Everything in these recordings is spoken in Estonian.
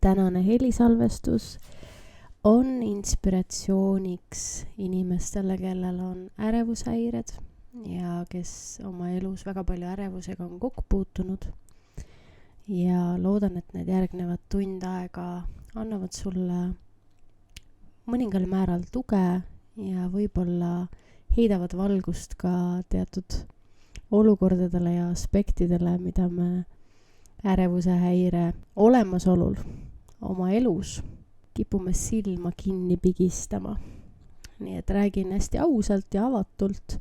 tänane helisalvestus on inspiratsiooniks inimestele, kellel on ärevushäired ja kes oma elus väga palju ärevusega on kokku puutunud. Ja loodan, et need järgnevad tund aega annavad sulle mõningal määral tuge ja võib-olla heidavad valgust ka teatud olukordadele ja aspektidele, mida me ärevuse häire olemasolul oma elus kipume silma kinni pigistama. Nii et räägin hästi ausalt ja avatult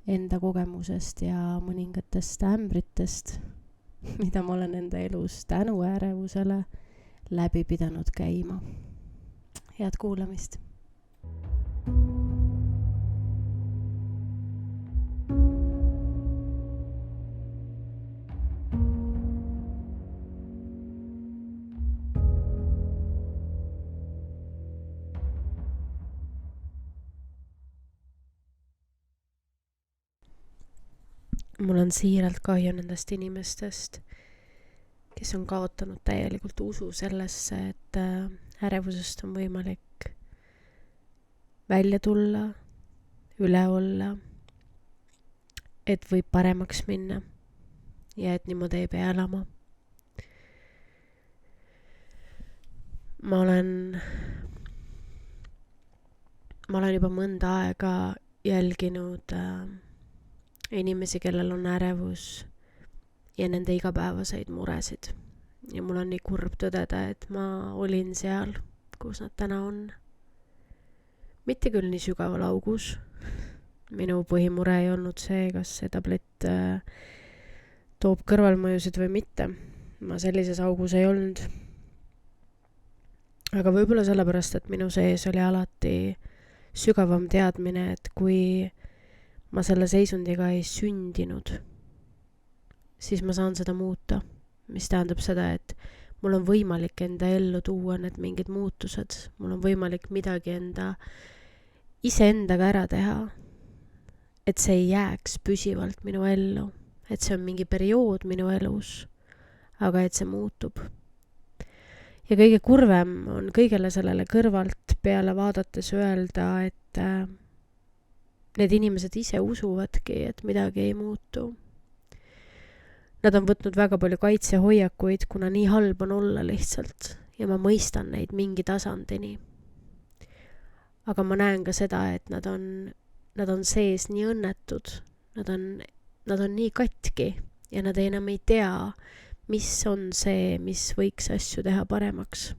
enda kogemusest ja mõningatest ämbritest, mida ma olen enda elus tänu ärevusele läbi pidanud käima. Head kuulamist! Mul on siiralt kahju nendest inimestest, kes on kaotanud täielikult usu sellesse, et ärevusest on võimalik välja tulla, üle olla, et võib paremaks minna ja et niimoodi ei pea elama. Ma olen juba mõnda aega jälginud inimesi, kellel on ärevus ja nende igapäevaseid muresid. Ja mul on nii kurb tõdeda, et ma olin seal, kus nad täna on. Mitte küll nii sügaval augus. Minu põhimure ei olnud see, kas see tablett toob kõrvalmõjusid või mitte. Ma sellises augus ei olnud. Aga võib-olla sellepärast, et minu sees oli alati sügavam teadmine, et kui ma selle seisundiga ei sündinud, siis ma saan seda muuta, mis tähendab seda, et mul on võimalik enda ellu tuua need mingid muutused, mul on võimalik midagi iseendaga ära teha, et see ei jääks püsivalt minu ellu, et see on mingi periood minu elus, aga et see muutub. Ja kõige kurvem on kõigele sellele kõrvalt peale vaadates öelda, et need inimesed ise usuvadki, et midagi ei muutu. Nad on võtnud väga palju kaitsehoiakuid, kuna nii halb on olla lihtsalt ja ma mõistan neid mingi tasandini. Aga ma näen ka seda, et nad on sees nii õnnetud, nad on nii katki ja nad enam ei tea, mis on see, mis võiks asju teha paremaks.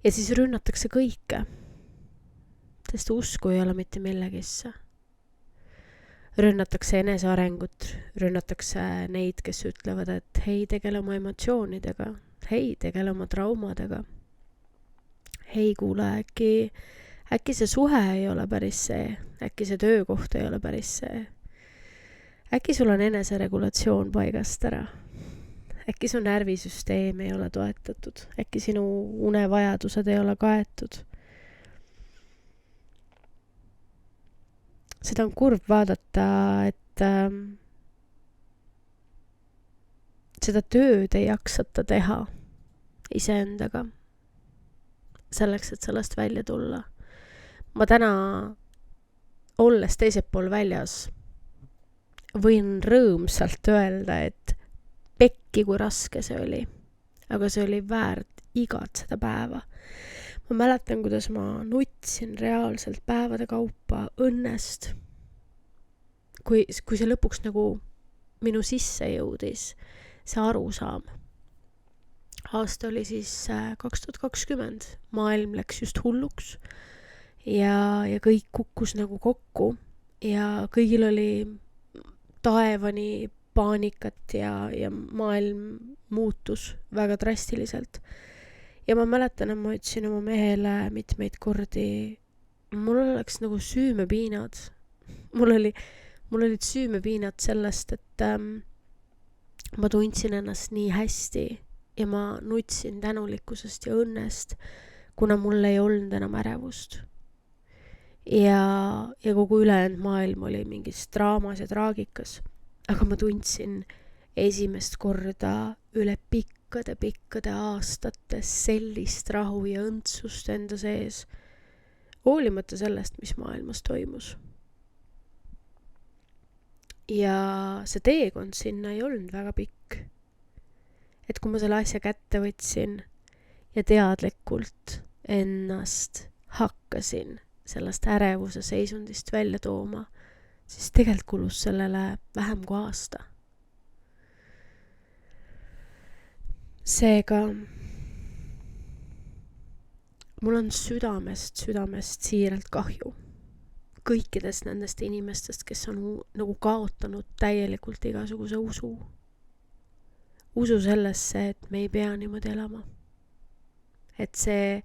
Ja siis rünnatakse kõike. Sest usku ei ole mitte millegisse. Rünnatakse enesearengut, rünnatakse neid, kes ütlevad, et hei, tegele oma emotsioonidega, hei, tegele oma traumadega. Hei, kuule, äkki see suhe ei ole päris see, äkki see töökoht ei ole päris see. Äkki sul on eneseregulatsioon paigast ära. Äkki su närvisüsteem ei ole toetatud, äkki sinu unevajadused ei ole kaetud. Seda on kurb vaadata, et seda tööd ei jaksata teha iseendaga selleks, et sellest välja tulla. Ma täna, olles teisel pool väljas, võin rõõmsalt öelda, et pekki kui raske see oli. Aga see oli väärt igat seda päeva. Ma mäletan, kuidas ma nutsin reaalselt päevade kaupa õnnest. Kui see lõpuks nagu minu sisse jõudis, see arusaam. Aasta oli siis 2020. Maailm läks just hulluks ja kõik kukkus nagu kokku ja kõigil oli taevani paanikat ja maailm muutus väga drastiliselt. Ja ma mäletan, et ma ütlesin oma mehele mitmeid kordi, mul oleks nagu süümepiinad. Mul olid süümepiinad sellest, et ma tundsin ennast nii hästi ja ma nutsin tänulikkusest ja õnnest, kuna mul ei olnud enam ärevust. Ja kogu ülejäänud maailm oli mingis draamas ja traagikas. Aga ma tundsin esimest korda üle pikkade aastate sellist rahu ja õndsust enda sees, hoolimata sellest, mis maailmas toimus. Ja see teekond sinna ei olnud väga pikk. Et kui ma selle asja kätte võtsin ja teadlikult ennast hakkasin sellest ärevuse seisundist välja tooma, siis tegelikult kulus sellele vähem kui aasta. Seega mul on südamest siiralt kahju kõikidest nendest inimestest, kes on nagu kaotanud täielikult igasuguse usu. Usu sellesse, et me ei pea niimoodi elama. Et see,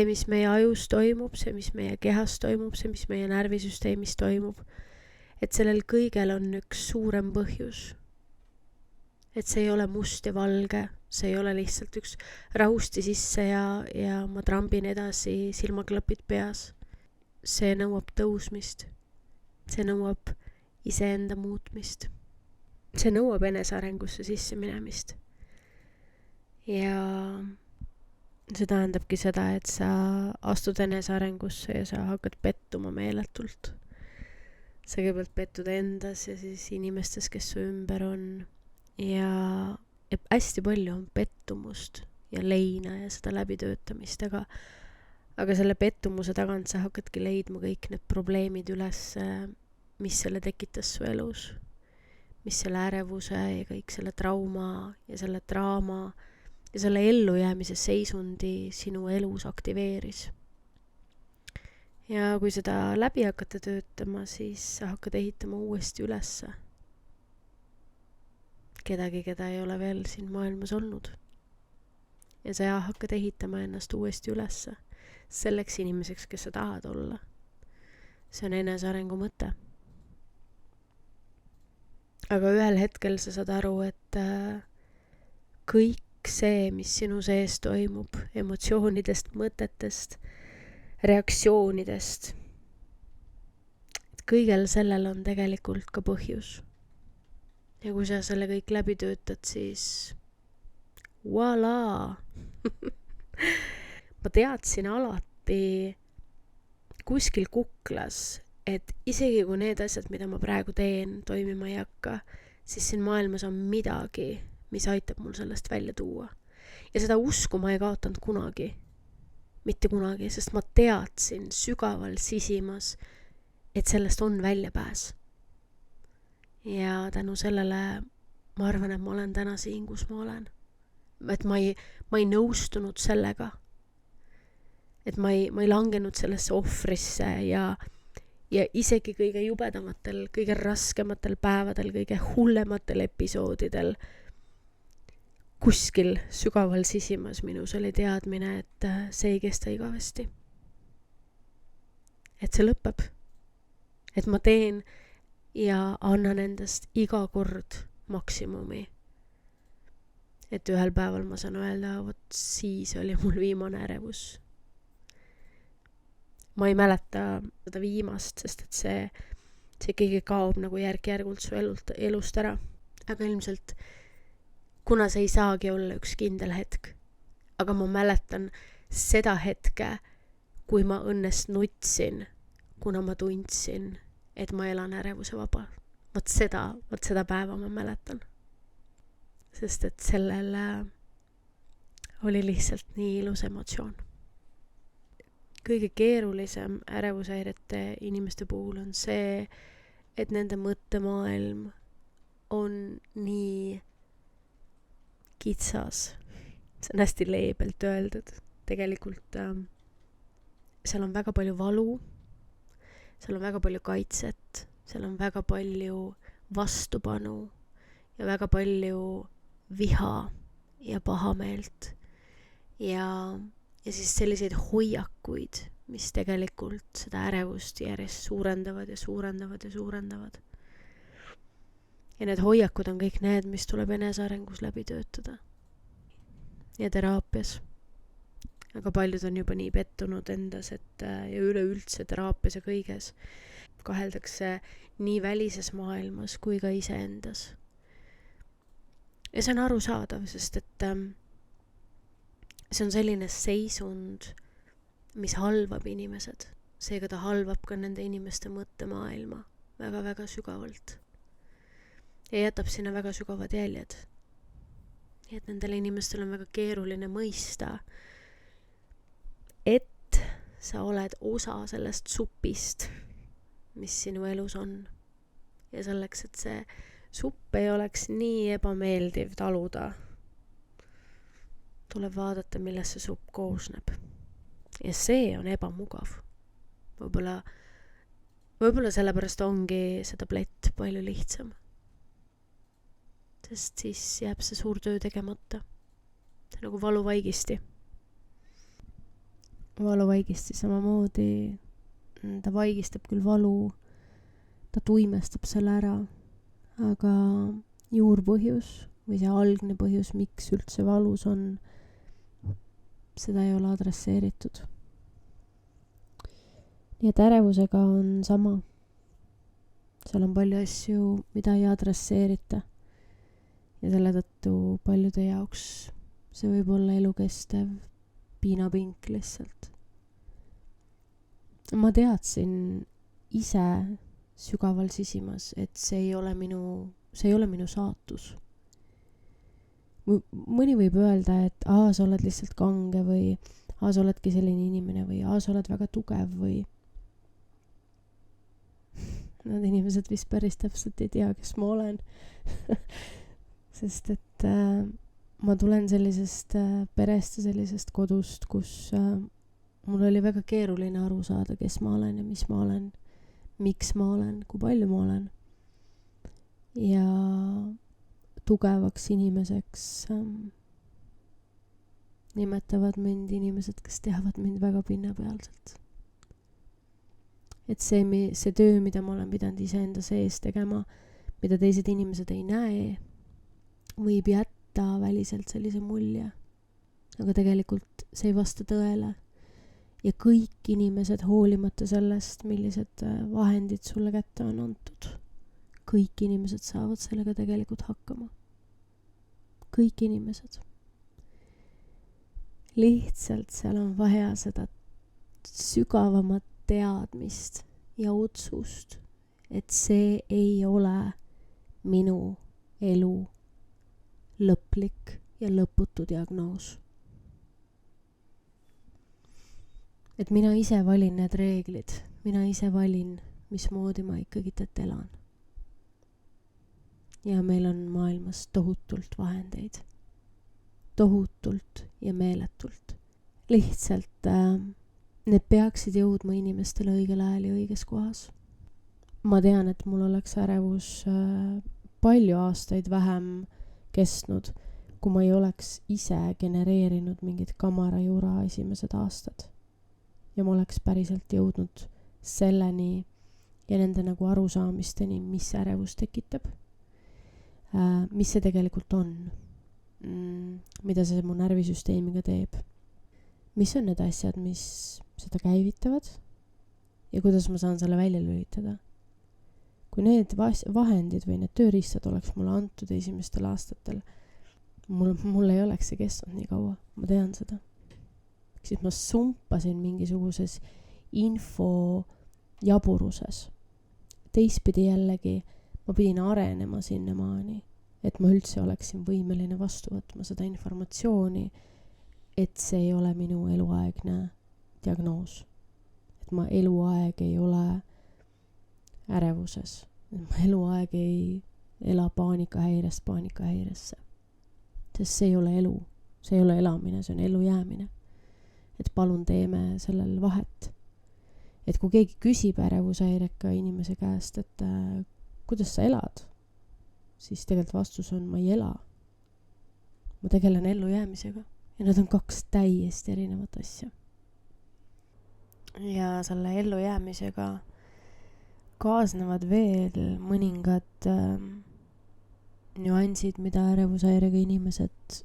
mis meie ajus toimub, see, mis meie kehas toimub, see, mis meie närvisüsteemis toimub, et sellel kõigel on üks suurem põhjus. Et see ei ole must ja valge, see ei ole lihtsalt üks rahusti sisse ja ma trambin edasi silmaklapid peas. See nõuab tõusmist. See nõuab iseenda muutmist. See nõuab enesearengusse sisse minemist. Ja see tähendabki seda, et sa astud enesearengusse ja sa hakkad pettuma meeletult. Sa kõigepealt pettud endas ja siis inimestes, kes su ümber on. Ja hästi palju on pettumust ja leina ja seda läbitöötamist, aga selle pettumuse tagant sa hakkadki leidma kõik need probleemid üles, mis selle tekitas su elus, mis selle ärevuse ja kõik selle trauma ja selle draama ja selle ellujäämise seisundi sinu elus aktiveeris. Ja kui seda läbi hakata töötama, siis sa hakkad ehitama uuesti ülesse kedagi, keda ei ole veel siin maailmas olnud. Ja sa hakkad ehitama ennast uuesti ülesse. Selleks inimeseks, kes sa tahad olla. See on enesearengu mõte. Aga ühel hetkel sa saad aru, et kõik see, mis sinu sees toimub, emotsioonidest, mõtetest, reaktsioonidest, et kõigel sellel on tegelikult ka põhjus. Ja kui sa selle kõik läbi töötad, siis voilà! Ma teadsin alati kuskil kuklas, et isegi kui need asjad, mida ma praegu teen, toimima ei hakka, siis siin maailmas on midagi, mis aitab mul sellest välja tuua. Ja seda usku ma ei kaotanud kunagi. Mitte kunagi, sest ma teadsin sügaval sisimas, et sellest on väljapääs. Ja tänu sellele ma arvan, et ma olen täna siin, kus ma olen. Et ma ei nõustunud sellega. Et ma ei langenud sellesse ohvrisse ja isegi kõige jubedamatel, kõige raskematel päevadel, kõige hullematel episoodidel kuskil sügaval sisimas minus oli teadmine, et see ei kesta igavesti. Et see lõpeb. Et ma teen ja annan endast iga kord maksimumi. Et ühel päeval ma saan öelda, vot siis oli mul viimane ärevus. Ma ei mäleta seda viimast, sest et see kõige kaob nagu järk-järgult su elust ära. Aga ilmselt, kuna see ei saagi olla üks kindel hetk. Aga ma mäletan seda hetke, kui ma õnnest nutsin, kuna ma tundsin, et ma elan ärevuse vaba. Vot seda päeva ma mäletan. Sest et sellel oli lihtsalt nii ilus emotsioon. Kõige keerulisem ärevushäirete inimeste puhul on see, et nende mõttemaailm on nii kitsas. See on hästi leebelt öeldud. Tegelikult seal on väga palju valu, seal on väga palju kaitset, seal on väga palju vastupanu ja väga palju viha ja pahameelt ja siis selliseid hoiakuid, mis tegelikult seda ärevust järjest suurendavad ja suurendavad ja suurendavad. Ja need hoiakud on kõik need, mis tuleb enesearengus läbi töötada. Ja teraapias. Aga paljud on juba nii pettunud endas, ja üleüldse teraapias ja kõiges. Kaheldakse nii välises maailmas kui ka iseendas. ja see on arusaadav, sest et see on selline seisund, mis halvab inimesed. Seega ta halvab ka nende inimeste mõttemaailma väga-väga sügavalt. Ja jätab sinna väga sügavad jäljed. Nii et nendel inimestel on väga keeruline mõista, et sa oled osa sellest supist, mis sinu elus on. Ja selleks, et see supp ei oleks nii ebameeldiv taluda, tuleb vaadata, millest see supp koosneb. Ja see on ebamugav. Võib-olla sellepärast ongi see tablett palju lihtsam. Sest siis jääb see suur töö tegemata. See nagu valuvaigisti. Valuvaigisti samamoodi. Ta vaigistab küll valu, ta tuimestab selle ära, aga juurpõhjus või see algne põhjus, miks üldse valus on, seda ei ole adresseeritud. Nii et ärevusega on sama. Seal on palju asju, mida ei adresseerita. Ja selle tõttu paljude jaoks see võib olla elukestev piinapink lihtsalt. Ma teadsin ise sügaval sisimas, et see ei ole minu saatus. Mõni võib öelda, et sa oled lihtsalt kange või sa oledki selline inimene või sa oled väga tugev või need inimesed vist päris täpselt ei tea, kes ma olen. Sest et ma tulen sellisest perest ja sellisest kodust, kus mul oli väga keeruline aru saada, kes ma olen ja mis ma olen, miks ma olen, kui palju ma olen. Ja tugevaks inimeseks nimetavad mind inimesed, kes teavad mind väga pinnapealselt. Et see töö, mida ma olen pidanud iseenda sees tegema, mida teised inimesed ei näe, võib jätta väliselt sellise mulje. Aga tegelikult see ei vasta tõele. Ja kõik inimesed, hoolimata sellest, millised vahendid sulle kätte on antud, kõik inimesed saavad sellega tegelikult hakkama. Kõik inimesed. Lihtsalt seal on vaja seda sügavamat teadmist ja otsust, et see ei ole minu elu lõplik ja lõputu diagnoos. Et mina ise valin need reeglid, mina ise valin, mismoodi ma ikkagi elan. Ja meil on maailmas tohutult vahendeid. Tohutult ja meeletult. Lihtsalt need peaksid jõudma inimestele õigel ajal ja õiges kohas. Ma tean, et mul oleks ärevus palju aastaid vähem kestnud, kui ma ei oleks ise genereerinud mingit kamarajura esimesed aastad. Ja ma oleks päriselt jõudnud selleni ja nende nagu arusaamisteni, mis ärevus tekitab. Mis see tegelikult on. Mida see mu närvisüsteemiga teeb. Mis on need asjad, mis seda käivitavad ja kuidas ma saan selle välja lülitada. Kui need vahendid või need tööriistad oleks mulle antud esimestel aastatel, mul ei oleks see kestnud nii kaua, ma tean seda. Siis ma sumpasin mingisuguses info jaburuses. Teistpidi jällegi ma pidin arenema sinnamaani, et ma üldse oleksin võimeline vastu võtma seda informatsiooni, et see ei ole minu eluaegne diagnoos. Et ma eluaeg ei ole ärevuses. Ma eluaeg ei ela paanikahäiresse. Sest see ei ole elu. See ei ole elamine, see on elu jäämine. Et palun teeme sellel vahet. Et kui keegi küsib ärevushäireka inimese käest, et kuidas sa elad, siis tegelikult vastus on, ma ei ela. Ma tegelen ellu jäämisega. Ja need on kaks täiesti erinevat asja. Ja selle ellu jäämisega kaasnevad veel mõningad nüansid, mida ärevushäirega inimesed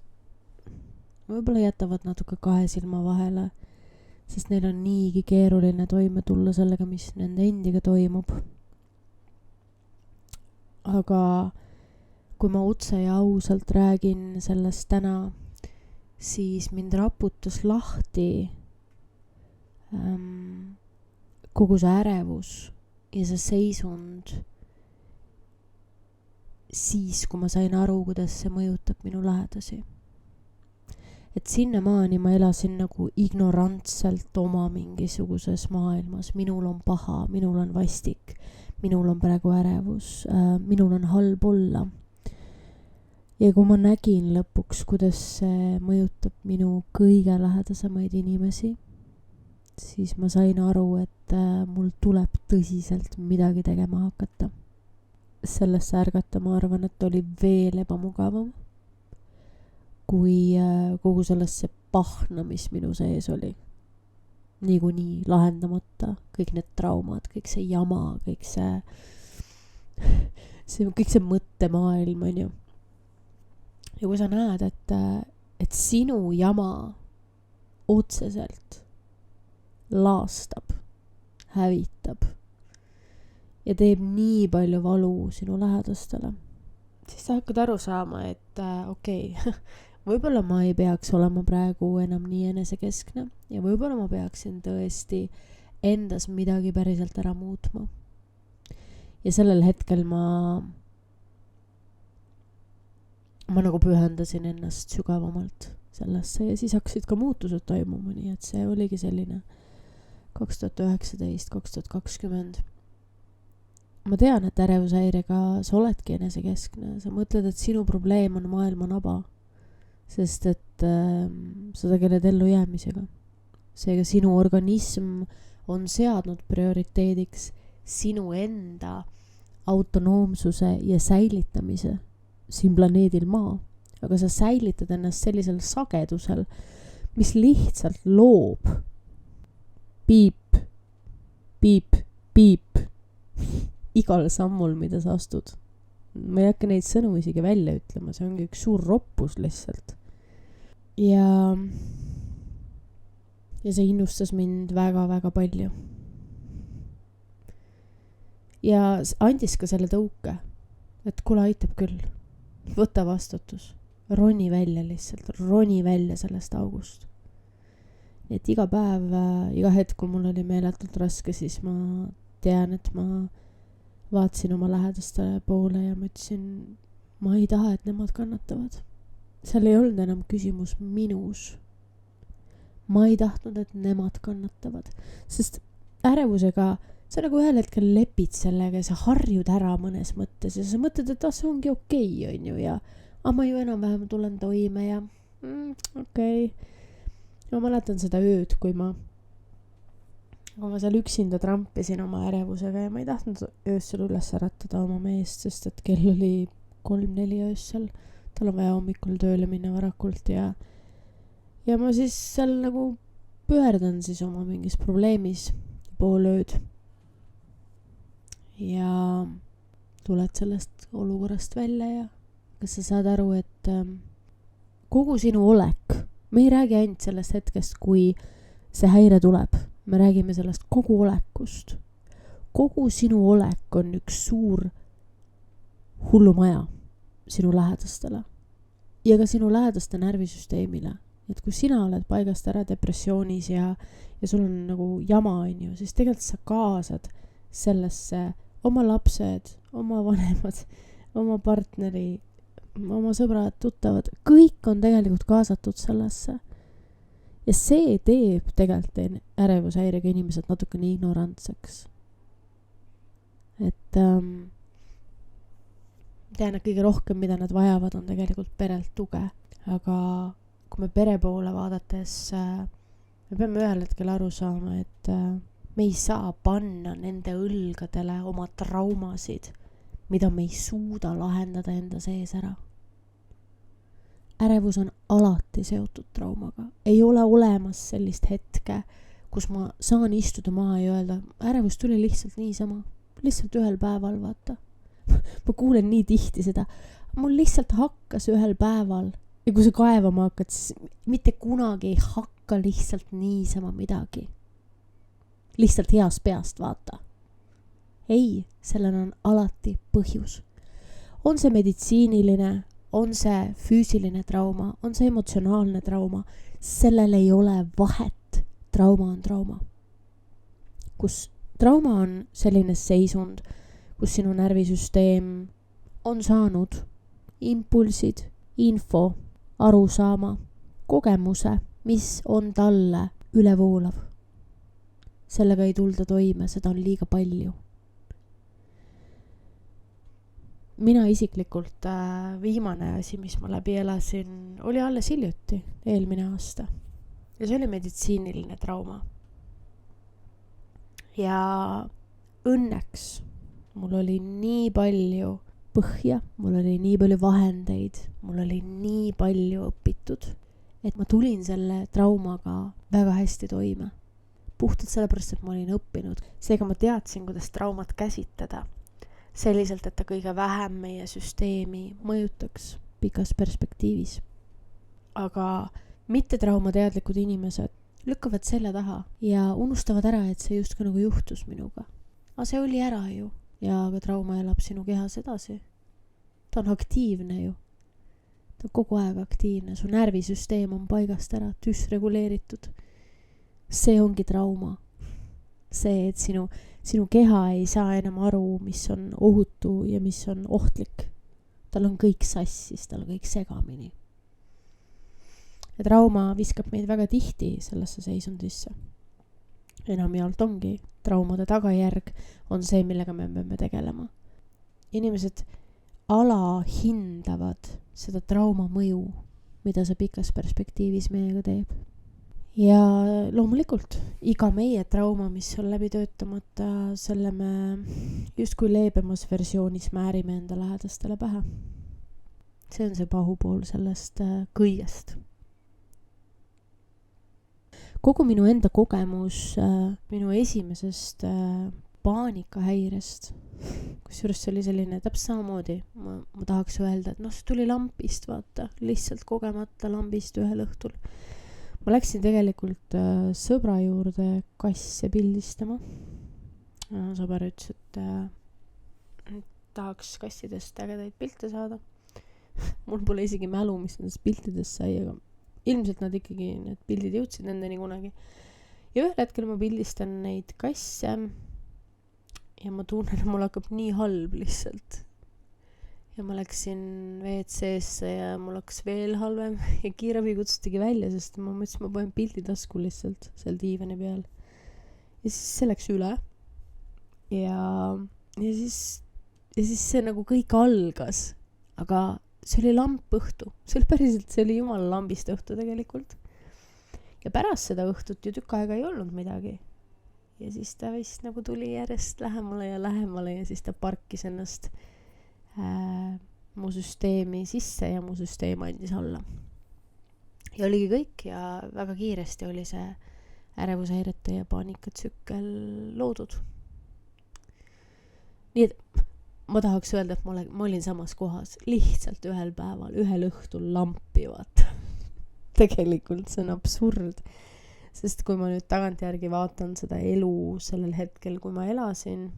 võib-olla jätavad natuke kahe silma vahele, sest neil on niigi keeruline toime tulla sellega, mis nende endiga toimub. Aga kui ma otse ja ausalt räägin sellest täna, siis mind raputas lahti kogu see ärevus ja see seisund siis, kui ma sain aru, kuidas see mõjutab minu lähedasi. Et sinnamaani ma elasin nagu ignorantselt oma mingisuguses maailmas. Minul on paha, minul on vastik, minul on praegu ärevus, minul on halb olla. Ja kui ma nägin lõpuks, kuidas see mõjutab minu kõige lähedasemaid inimesi, siis ma sain aru, et mul tuleb tõsiselt midagi tegema hakata. Sellesse ärgata, ma arvan, et oli veel ebamugavam kui kogu sellesse pahna, mis minu sees oli. Niikuinii lahendamata, kõik need traumad, kõik see jama, kõik see mõttemaailm, on ju. Ja kui sa näed, et sinu jama otseselt laastab, hävitab ja teeb nii palju valu sinu lähedastele, siis sa hakkad aru saama, et okei, võib-olla ma ei peaks olema praegu enam nii enesekeskne ja võib-olla ma peaksin tõesti endas midagi päriselt ära muutma. Ja sellel hetkel ma nagu pühendasin ennast sügavamalt sellesse ja siis hakkasid ka muutused toimuma, nii et see oligi selline 2019, 2020. Ma tean, et ärevushäirega sa oledki enesekeskne, sa mõtled, et sinu probleem on maailma naba, sest et sa tegeled ellu jäämisega. Seega sinu organism on seadnud prioriteediks sinu enda autonoomsuse ja säilitamise siin planeedil Maa, aga sa säilitad ennast sellisel sagedusel, mis lihtsalt loob piip, piip, piip igal sammul, mida sa astud. Ma ei hakka neid sõnu isegi välja ütlema, see ongi üks suur roppus lihtsalt. Ja see innustas mind väga-väga palju. Ja andis ka selle tõuke, et kuule, aitab küll. Võta vastutus, roni välja lihtsalt, roni välja sellest august. Et iga päev, iga hetk, kui mul oli meeletult raske, siis ma tean, et ma vaatasin oma lähedaste poole ja ma ütlesin, ma ei taha, et nemad kannatavad. Seal ei olnud enam küsimus minus. Ma ei tahtnud, et nemad kannatavad, sest ärevusega sa nagu ühel hetkel lepid sellega ja sa harjud ära mõnes mõttes ja sa mõtled, et see ongi okei, on ju, ja ma ju enam-vähem tulen toime ja okei. Ma mäletan seda ööd, kui ma seal üksinda trampisin oma ärevusega ja ma ei tahtnud öössel üles äratada oma meest, sest et kell oli 3-4 öössel. Tal on vaja hommikul tööle minna varakult ja ma siis seal nagu pöördan siis oma mingis probleemis pool ööd. Ja tuled sellest olukorrast välja ja kas sa saad aru, et kogu sinu olek, me ei räägi ainult sellest hetkest, kui see häire tuleb, me räägime sellest kogu olekust. Kogu sinu olek on üks suur hullumaja sinu lähedastele ja ka sinu lähedaste närvisüsteemile. Et kui sina oled paigast ära depressioonis ja sul on nagu jama, on ju, siis tegelikult sa kaasad sellesse oma lapsed, oma vanemad, oma partneri, oma sõbrad, tuttavad, kõik on tegelikult kaasatud sellesse. Ja see teeb tegelikult ärevushäirega inimesed natukene ignorantseks. Et tean, et kõige rohkem, mida nad vajavad, on tegelikult perelt tuge. Aga kui me pere poole vaadates, me peame ühel hetkel aru saama, et me ei saa panna nende õlgadele oma traumasid, mida me ei suuda lahendada enda sees ära. Ärevus on alati seotud traumaga. Ei ole olemas sellist hetke, kus ma saan istuda maha ja öelda, ärevus tuli lihtsalt niisama. Lihtsalt ühel päeval, vaata. Ma kuulen nii tihti seda. Mul lihtsalt hakkas ühel päeval. Ja kui sa kaevama hakkad, siis mitte kunagi ei hakka lihtsalt niisama midagi. Lihtsalt heast peast, vaata. Ei, sellel on alati põhjus. On see meditsiiniline, on see füüsiline trauma, on see emotsionaalne trauma, sellel ei ole vahet. Trauma on trauma. Kus trauma on selline seisund, kus sinu närvisüsteem on saanud impulsid, info, arusaama, kogemuse, mis on talle ülevoolav. Sellega ei tulda toime, seda on liiga palju. Mina isiklikult viimane asi, mis ma läbi elasin, oli alles hiljuti, eelmine aasta. Ja see oli meditsiiniline trauma. Ja õnneks mul oli nii palju põhja, mul oli nii palju vahendeid, mul oli nii palju õpitud, et ma tulin selle traumaga väga hästi toime. Puhtalt sellepärast, et ma olin õppinud. Seega ma teadsin, kuidas traumat käsitleda. Selliselt, et ta kõige vähem meie süsteemi mõjutaks pikas perspektiivis. Aga mitte traumateadlikud inimesed lükkavad selja taha ja unustavad ära, et see just nagu juhtus minuga. Aga see oli ära ju ja ka trauma elab sinu kehas edasi. Ta on aktiivne ju. Ta on kogu aeg aktiivne. Su närvisüsteem on paigast ära, dysreguleeritud. See ongi trauma. See, et sinu keha ei saa enam aru, mis on ohutu ja mis on ohtlik. Tal on kõik sassis, tal on kõik segamini. Ja trauma viskab meid väga tihti sellesse seisundisse. Enamjaolt ongi. Traumade tagajärg on see, millega me peame tegelema. Inimesed alahindavad seda trauma mõju, mida see pikas perspektiivis meiega teeb. Ja loomulikult, iga meie trauma, mis on läbi töötamata, selle me justkui leebemas versioonis määrime enda lähedastele pähe. See on see pahupool sellest kõigest. Kogu minu enda kogemus minu esimesest paanikahäirest, kusjuures see oli selline täpselt samamoodi, ma tahaks öelda, et see tuli lambist, vaata, lihtsalt kogemata lambist ühel õhtul. Ma läksin tegelikult sõbra juurde kasse pildistama. Sõber ütles, et tahaks kassidest ägedaid pilte saada. Mul pole isegi mälu, mis nendest piltidest sai, aga ilmselt nad ikkagi, need pildid jõudsid nendeni kunagi. Ja ühel hetkel ma pildistan neid kasse ja ma tunnen, et mul hakkab nii halb lihtsalt. Ja ma läksin WC-sse ja mul hakkas veel halvem ja kiirabi kutsutigi välja, sest ma mõtlesin, ma panen pildi tasku lihtsalt seal diivani peal. Ja siis see läks üle. Ja siis see nagu kõik algas, aga see oli lampõhtu. See oli päriselt, see oli jumala lambist õhtu tegelikult. Ja pärast seda õhtut ju tükk aega ei olnud midagi. Ja siis ta vist nagu tuli järjest lähemale ja siis ta parkis ennast mu süsteemi sisse ja mu süsteem andis alla. Ja oligi kõik ja väga kiiresti oli see ärevushäirete ja paanikatsükkel loodud. Nii et ma tahaks öelda, et ma olin samas kohas lihtsalt ühel päeval, ühel õhtul lampi, vaata. Tegelikult see on absurd. Sest kui ma nüüd tagantjärgi vaatan seda elu sellel hetkel, kui ma elasin,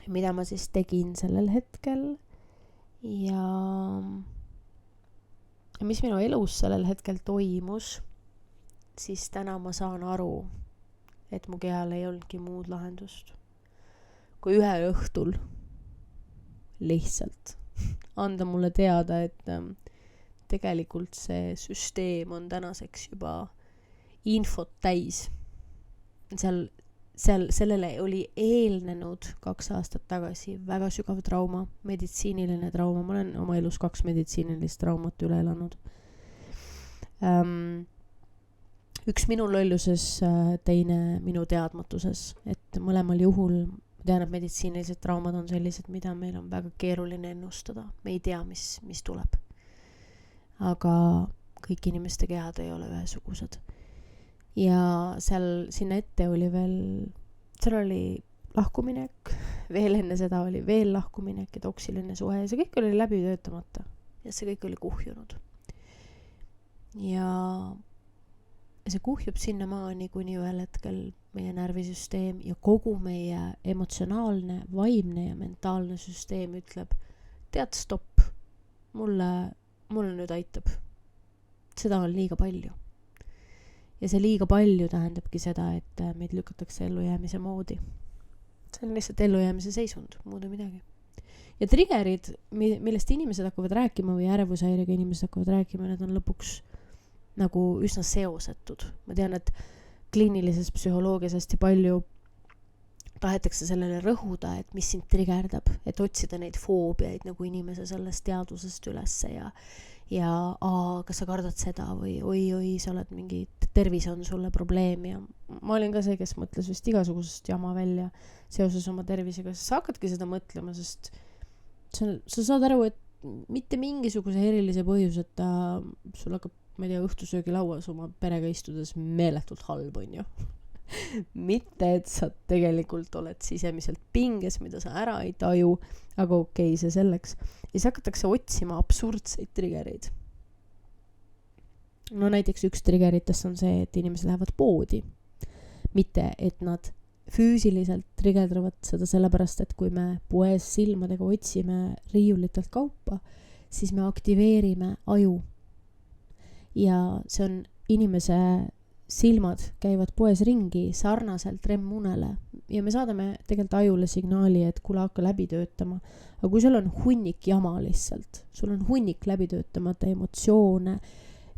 mida ma siis tegin sellel hetkel ja mis minu elus sellel hetkel toimus, siis täna ma saan aru, et mu kehal ei olnudki muud lahendust. Kui ühel õhtul lihtsalt anda mulle teada, et tegelikult see süsteem on tänaseks juba infot täis. Sellele oli eelnenud 2 aastat tagasi väga sügav trauma, meditsiiniline trauma. Ma olen oma elus 2 meditsiinilist traumat üle elanud. Üks minu lolluses, teine minu teadmatuses, et mõlemal juhul tean, et meditsiinilised traumad on sellised, mida meil on väga keeruline ennustada. Me ei tea, mis tuleb. Aga kõik inimeste kehad ei ole ühesugused. Ja sinna ette oli seal oli lahkuminek, veel enne seda oli veel lahkuminek ja toksiline suhe ja see kõik oli läbi töötamata. Ja see kõik oli kuhjunud. Ja see kuhjub sinna maani, kuni ühel hetkel meie närvisüsteem ja kogu meie emotsionaalne, vaimne ja mentaalne süsteem ütleb, tead, stopp, mulle nüüd aitab. Seda on liiga palju. Ja see liiga palju tähendabki seda, et meid lükatakse ellujäämise moodi. See on lihtsalt ellujäämise seisund, muude midagi. Ja triggerid, millest inimesed hakkavad rääkima või ärevushäirega inimesed hakkavad rääkima, need on lõpuks nagu üsna seosetud. Ma tean, et kliinilises psühholoogias hästi palju tahetakse sellele rõhuda, et mis sind triggerdab, et otsida neid foobiaid nagu inimese sellest teadvusest ülesse ja kas sa kardad seda või oi, sa oled mingi, tervis on sulle probleem ja ma olin ka see, kes mõtles vist igasugusest jama välja seoses oma tervisega, sest sa hakkadki seda mõtlema, sest sa saad aru, et mitte mingisuguse erilise põhjuseta sul hakkab, ma ei tea, õhtusöögilauas oma perega istudes meeletult halb, on ju. Mitte, et sa tegelikult oled sisemiselt pinges, mida sa ära ei taju, aga okei, see selleks. Ja siis hakatakse otsima absurdseid triggereid. No näiteks üks triggeritest on see, et inimesed lähevad poodi. Mitte, et nad füüsiliselt triggerdavad seda sellepärast, et kui me poes silmadega otsime riiulitelt kaupa, siis me aktiveerime aju. Ja see on inimese silmad käivad poes ringi sarnaselt REM-unele ja me saadame tegelikult ajule signaali, et kuule hakka läbi töötama. Aga kui sul on hunnik jama lihtsalt, sul on hunnik läbi töötamata emotsioone,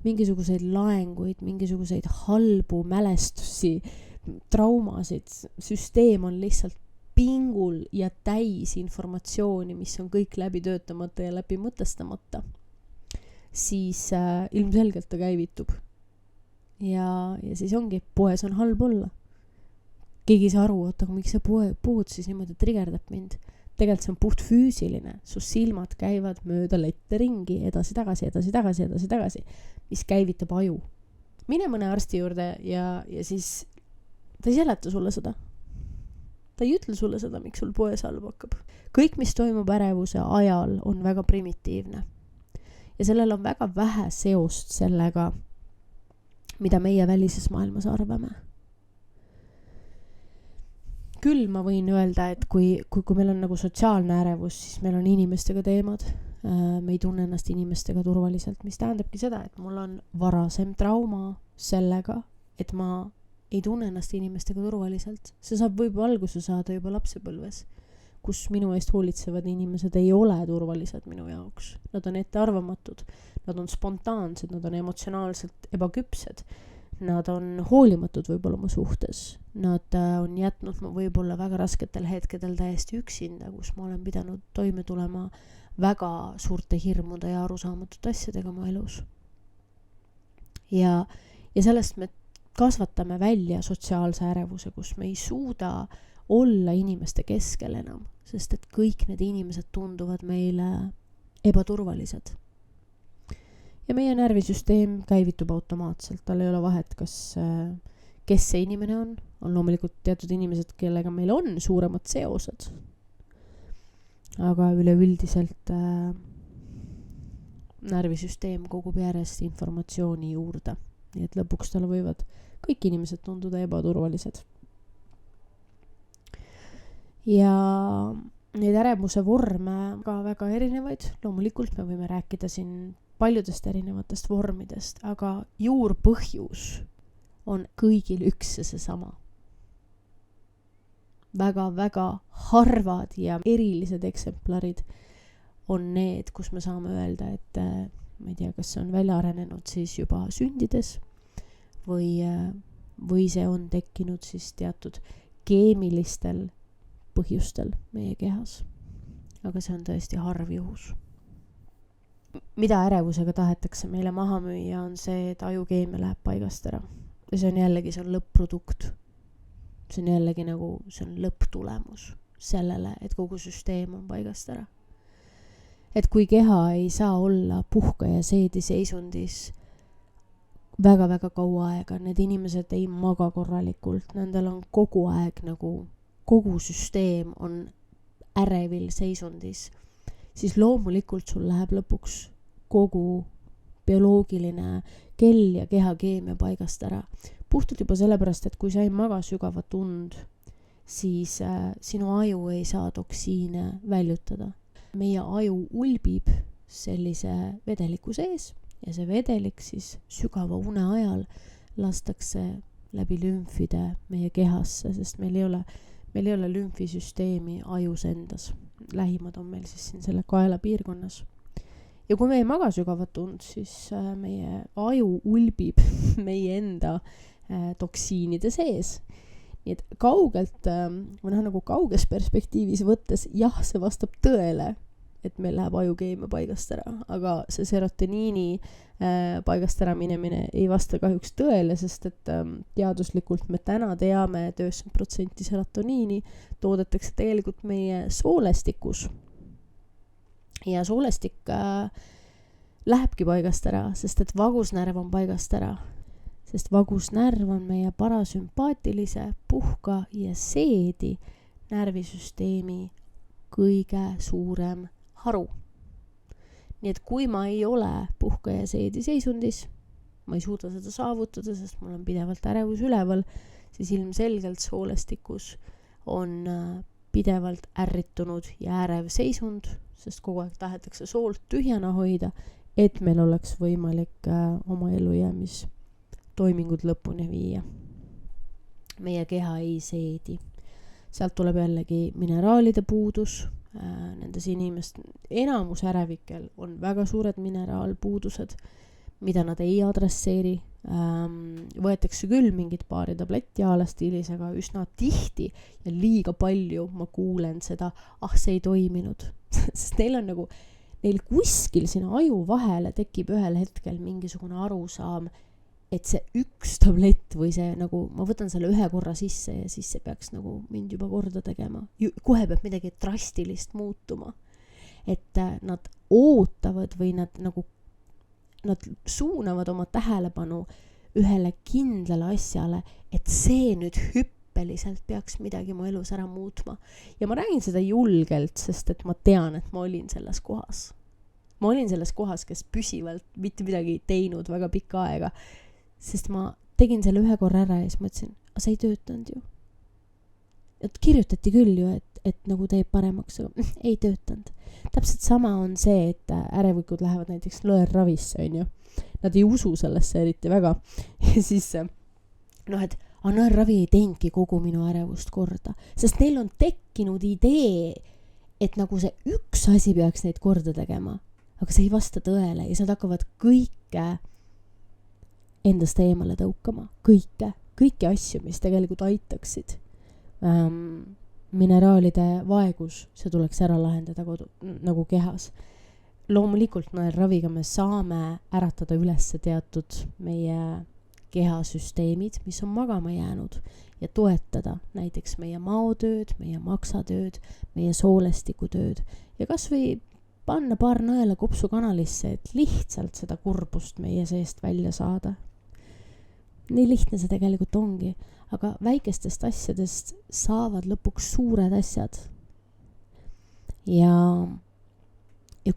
mingisuguseid laenguid, mingisuguseid halbu mälestusi, traumasid, süsteem on lihtsalt pingul ja täis informatsiooni, mis on kõik läbi töötamata ja läbi mõtestamata, siis ilmselgelt ta käivitub. Ja siis ongi, poes on halb olla. Keegi ei saa aru, aga miks see pood siis niimoodi triggerdab mind. Tegelikult see on puht füüsiline. Su silmad käivad mööda lette ringi, edasi-tagasi, mis käivitab aju. Mine mõne arsti juurde ja siis ta ei seleta sulle seda. Ta ei ütle sulle seda, miks sul poes halb hakkab. Kõik, mis toimub ärevuse ajal, on väga primitiivne. Ja sellel on väga vähe seost sellega, mida meie välises maailmas arvame. Küll ma võin öelda, et kui meil on nagu sotsiaalne ärevus, siis meil on inimestega teemad. Me ei tunne ennast inimestega turvaliselt, mis tähendabki seda, et mul on varasem trauma sellega, et ma ei tunne ennast inimestega turvaliselt. See saab võib alguse saada juba lapsepõlves, kus minu eest hoolitsevad inimesed ei ole turvalised minu jaoks. Nad on ettearvamatud, nad on spontaansed, nad on emotsionaalselt ebaküpsed, nad on hoolimatud võib-olla oma suhtes, nad on jätnud ma võib-olla väga rasketel hetkedel täiesti üksinda, kus ma olen pidanud toime tulema väga suurte hirmude ja arusaamatute asjadega oma elus. Ja sellest me kasvatame välja sotsiaalse ärevuse, kus me ei suuda olla inimeste keskel enam, sest et kõik need inimesed tunduvad meile ebaturvalised. Ja meie närvisüsteem käivitub automaatselt, tal ei ole vahet, kes see inimene on loomulikult teatud inimesed, kellega meil on suuremad seosed, aga üleüldiselt närvisüsteem kogub järjest informatsiooni juurde, nii et lõpuks tal võivad kõik inimesed tunduda ebaturvalised. Ja neid ärevuse vorme väga erinevaid. Loomulikult me võime rääkida siin paljudest erinevatest vormidest, aga juurpõhjus on kõigil üks ja seesama. Väga harvad ja erilised eksemplarid on need, kus me saame öelda, et ma ei tea, kas see on välja arenenud siis juba sündides või see on tekkinud siis teatud keemilistel põhjustel meie kehas. Aga see on tõesti harv juhus. Mida ärevusega tahetakse meile maha müüa on see, et ajukeemia läheb paigast ära. Ja see on jällegi, see on lõpp-produkt. See on jällegi nagu, see on lõpptulemus sellele, et kogu süsteem on paigast ära. Et kui keha ei saa olla puhka ja seedi seisundis väga kaua aega, need inimesed ei maga korralikult, nendel on kogu aeg nagu kogu süsteem on ärevil seisundis, siis loomulikult sul läheb lõpuks kogu bioloogiline kell ja kehakeemia paigast ära. Puhtalt juba sellepärast, et kui sa ei maga sügavat und, siis sinu aju ei saa toksiine väljutada. meie aju ulbib sellise vedeliku sees ja see vedelik siis sügava une ajal lastakse läbi lümfide meie kehasse, sest meil ei ole lümfisüsteemi ajus endas. Lähimad on meil siis siin selle kaela piirkonnas. Ja kui me ei maga sügavat und, siis meie aju ulbib meie enda toksiinide sees. Nii et kaugelt, või nagu kauges perspektiivis võttes, jah, see vastab tõele, et meil läheb ajukeemia paigast ära, aga see serotoniini paigast ära minemine ei vasta kahjuks tõele, sest et teaduslikult me täna teame, et 90% serotoniini toodetakse tegelikult meie soolestikus. Ja soolestik lähebki paigast ära, sest et vagusnärv on paigast ära. Sest vagusnärv on meie parasümpaatilise, puhka ja seedi närvisüsteemi kõige suurem haru. Nii et kui ma ei ole puhka ja seedi seisundis, ma ei suuda seda saavutada, sest mul on pidevalt ärevus üleval, siis ilmselgelt soolestikus on pidevalt ärritunud ja ärev seisund, sest kogu aeg tahetakse soolt tühjana hoida, et meil oleks võimalik oma elujäämis toimingud lõpuni viia. Meie keha ei seedi. Sealt tuleb jällegi mineraalide puudus. Nendes enamus ärevikel on väga suured mineraalpuudused, mida nad ei adresseeri. Võetakse küll mingid paari tabletti a la stiilis, aga üsna tihti ja liiga palju ma kuulen seda, see ei toiminud. Sest neil kuskil sinna aju vahele tekib ühel hetkel mingisugune arusaam, et see üks tablett või see ma võtan selle ühe korra sisse ja siis see peaks mind juba korda tegema. Kohe peab midagi drastilist muutuma. Et nad ootavad või nad suunavad oma tähelepanu ühele kindlale asjale, et see nüüd hüppeliselt peaks midagi mu elus ära muutma. Ja ma räägin seda julgelt, sest et ma tean, et ma olin selles kohas. Ma olin selles kohas, kes püsivalt mitte midagi teinud väga pikka aega. Sest ma tegin selle ühe korra ära ja siis mõtlesin, see ei töötanud ju. Et kirjutati küll ju, et teeb paremaks, aga ei töötanud. Täpselt sama on see, et ärevikud lähevad näiteks nõelravisse, on ju. Nad ei usu sellesse eriti väga. Ja siis, et nõelravi ei teinudki kogu minu ärevust korda. Sest neil on tekkinud idee, et see üks asi peaks neid korda tegema. Aga see ei vasta tõele ja nad hakkavad kõike endast eemale tõukama, kõiki asju, mis tegelikult aitaksid. Mineraalide vaegus, see tuleks ära lahendada kehas. Loomulikult nõelraviga me saame äratada üles teatud meie kehasüsteemid, mis on magama jäänud ja toetada näiteks meie maotööd, meie maksatööd, meie soolestikutööd ja kas või panna paar nõela kopsukanalisse, et lihtsalt seda kurbust meie seest välja saada. Nii lihtne see tegelikult ongi, aga väikestest asjadest saavad lõpuks suured asjad. Ja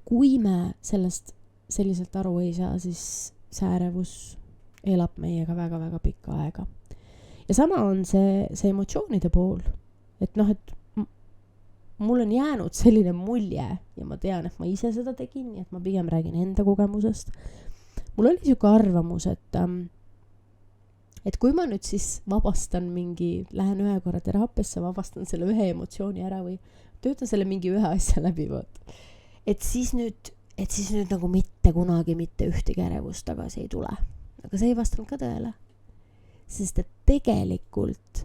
kui me sellest selliselt aru ei saa, siis see ärevus elab meiega väga-väga pikka aega. Ja sama on see emotsioonide pool, et mul on jäänud selline mulje ja ma tean, et ma ise seda tegin, nii et ma pigem räägin enda kogemusest. Mul oli siuke arvamus, et kui ma nüüd siis vabastan lähen ühe korra teraapiasse, vabastan selle ühe emotsiooni ära või töötan selle mingi ühe asja läbi, et siis nüüd mitte kunagi mitte ühtegi ärevust tagasi ei tule. Aga see ei vastanud ka tõele. Sest et tegelikult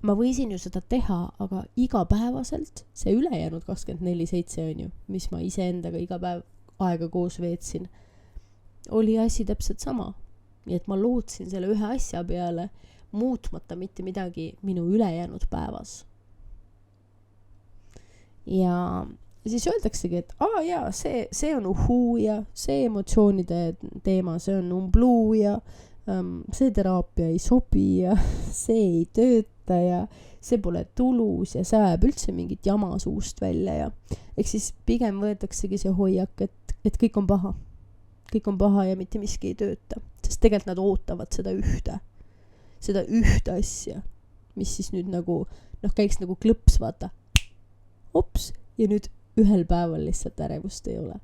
ma võisin ju seda teha, aga igapäevaselt, see ülejäänud 24/7 on ju, mis ma iseendaga iga päev aega koos veetsin, oli asi täpselt sama. Nii et ma lootsin selle ühe asja peale, muutmata mitte midagi minu ülejäänud päevas. Ja siis öeldaksegi, et see on uhuu ja see emotsioonide teema, see on umbluu ja see teraapia ei sobi ja see ei tööta ja see pole tulus ja see ajab üldse mingit jama suust välja ja eks siis pigem võetaksegi see hoiak, et kõik on paha. Kõik on paha ja mitte miski ei tööta. Sest tegelikult nad ootavad seda ühte asja, mis siis nüüd käiks klõps, vaata. Ops, ja nüüd ühel päeval lihtsalt ärevust ei ole.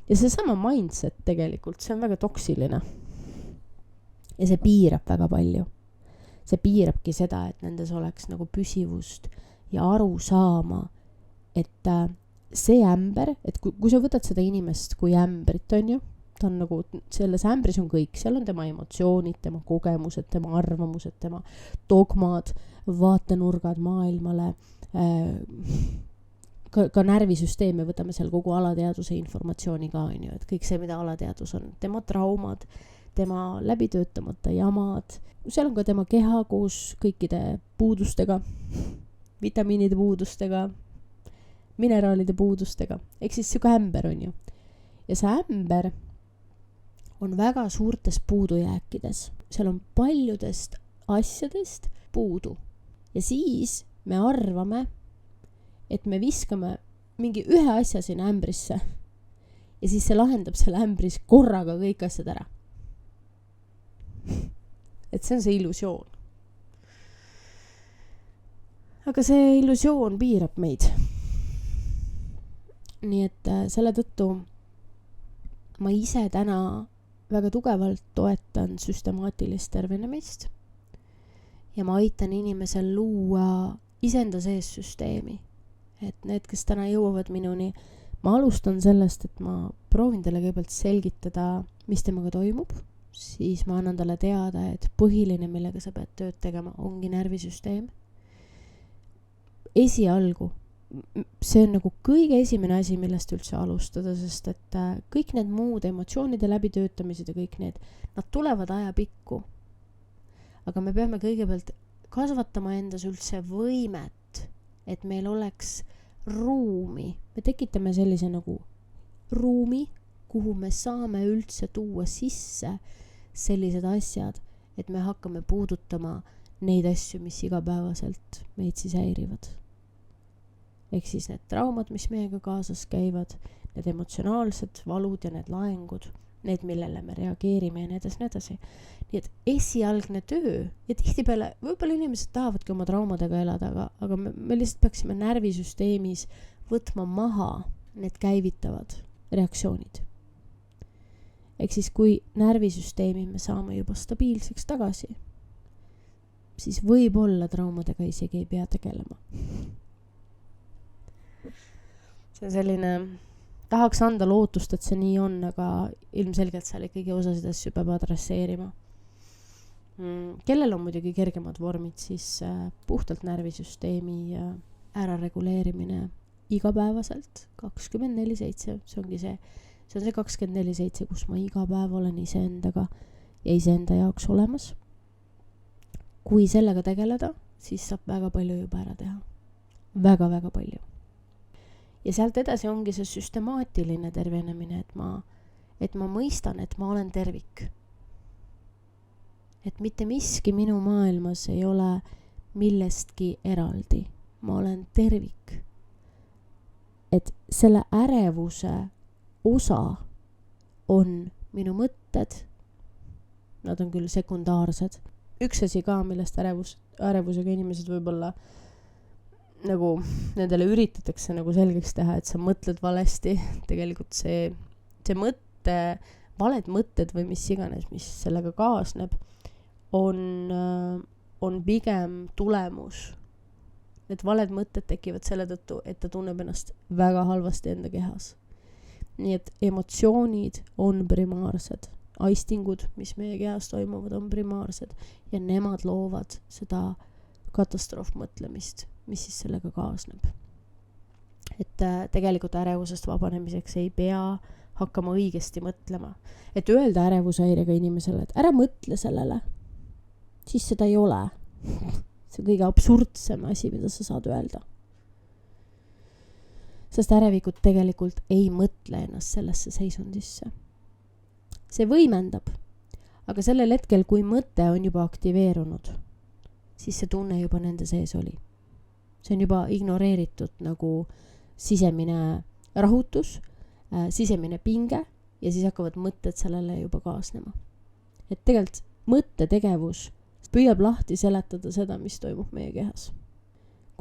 Ja seesama mindset tegelikult, see on väga toksiline. Ja see piirab väga palju. See piirabki seda, et nendes oleks nagu püsivust ja aru saama, et see ämber, et kui sa võtad seda inimest kui ämbrit, on ju, ta on nagu, selles ämbris on kõik, seal on tema emotsioonid, tema kogemused, tema arvamused, tema dogmad, vaatenurgad maailmale, ka närvisüsteem, me võtame seal kogu alateaduse informatsiooni ka, on ju, et kõik see, mida alateadus on, tema traumad, tema läbitöötamata jamad, seal on ka tema keha koos kõikide puudustega, vitamiinide puudustega, mineraalide puudustega, ehk siis siuke ämber on ju. Ja see ämber on väga suurtes puudujääkides. Seal on paljudest asjadest puudu. Ja siis me arvame, et me viskame mingi ühe asja sinna ämbrisse ja siis see lahendab selle ämbris korraga kõik asjad ära. Et see on see illusioon. Aga see illusioon piirab meid. Nii et selle tõttu ma ise täna väga tugevalt toetan süstemaatilist tervenemist ja ma aitan inimesel luua iseenda sees süsteemi. Et need, kes täna jõuavad minuni, ma alustan sellest, et ma proovin talle kõigepealt selgitada, mis temaga toimub, siis ma annan talle teada, et põhiline, millega sa pead tööd tegema, ongi närvisüsteem. Esialgu, see on nagu kõige esimene asi, millest üldse alustada, sest et kõik need muud emotsioonide läbitöötamised ja kõik need, nad tulevad ajapikku. Aga me peame kõigepealt kasvatama endas üldse võimet, et meil oleks ruumi. Me tekitame sellise nagu ruumi, kuhu me saame üldse tuua sisse sellised asjad, et me hakkame puudutama neid asju, mis igapäevaselt meid siis häirivad. Ehk siis need traumad, mis meiega kaasas käivad, need emotsionaalsed valud ja need laengud, need, millele me reageerime ja nii edasi. Nii et esialgne töö, ja tihtipeale, võib-olla inimesed tahavadki oma traumadega elada, aga me lihtsalt peaksime närvisüsteemis võtma maha need käivitavad reaktsioonid. Ehk siis, kui närvisüsteemi me saame juba stabiilseks tagasi, siis võib-olla traumadega isegi ei pea tegelema. See on selline, tahaks anda lootust, et see nii on, aga ilmselgelt seal ikkagi osasid asju peab adresseerima. Kellel on muidugi kergemad vormid, siis puhtalt närvisüsteemi ärareguleerimine igapäevaselt 24/7, see ongi see 24/7, kus ma iga päev olen iseendaga ja iseenda jaoks olemas. Kui sellega tegeleda, siis saab väga palju juba ära teha. Väga-väga palju. Ja sealt edasi ongi see süstemaatiline tervenemine, et ma mõistan, et ma olen tervik. Et mitte miski minu maailmas ei ole millestki eraldi. Ma olen tervik. Et selle ärevuse osa on minu mõtted. Nad on küll sekundaarsed. Üks asi ka, millest ärevusega inimesed võib-olla nagu nendele üritatakse nagu selgeks teha, et sa mõtled valesti. Tegelikult see valed mõtted või mis iganes, mis sellega kaasneb, on pigem tulemus. Need valed mõtted tekivad selle tõttu, et ta tunneb ennast väga halvasti enda kehas. Nii et emotsioonid on primaarsed. Aistingud, mis meie kehas toimuvad, on primaarsed ja nemad loovad seda katastroofmõtlemist, mis siis sellega kaasneb. Et tegelikult ärevusest vabanemiseks ei pea hakkama õigesti mõtlema. Et öelda ärevushäirega inimesele, et ära mõtle sellele, siis seda ei ole. See on kõige absurdsem asi, mida sa saad öelda. Sest ärevikud tegelikult ei mõtle ennast sellesse seisundisse. See võimendab, aga sellel hetkel, kui mõte on juba aktiveerunud, siis see tunne juba nende sees oli. See on juba ignoreeritud nagu sisemine rahutus, sisemine pinge ja siis hakkavad mõtted sellele juba kaasnema. Et tegelikult mõttetegevus püüab lahti seletada seda, mis toimub meie kehas.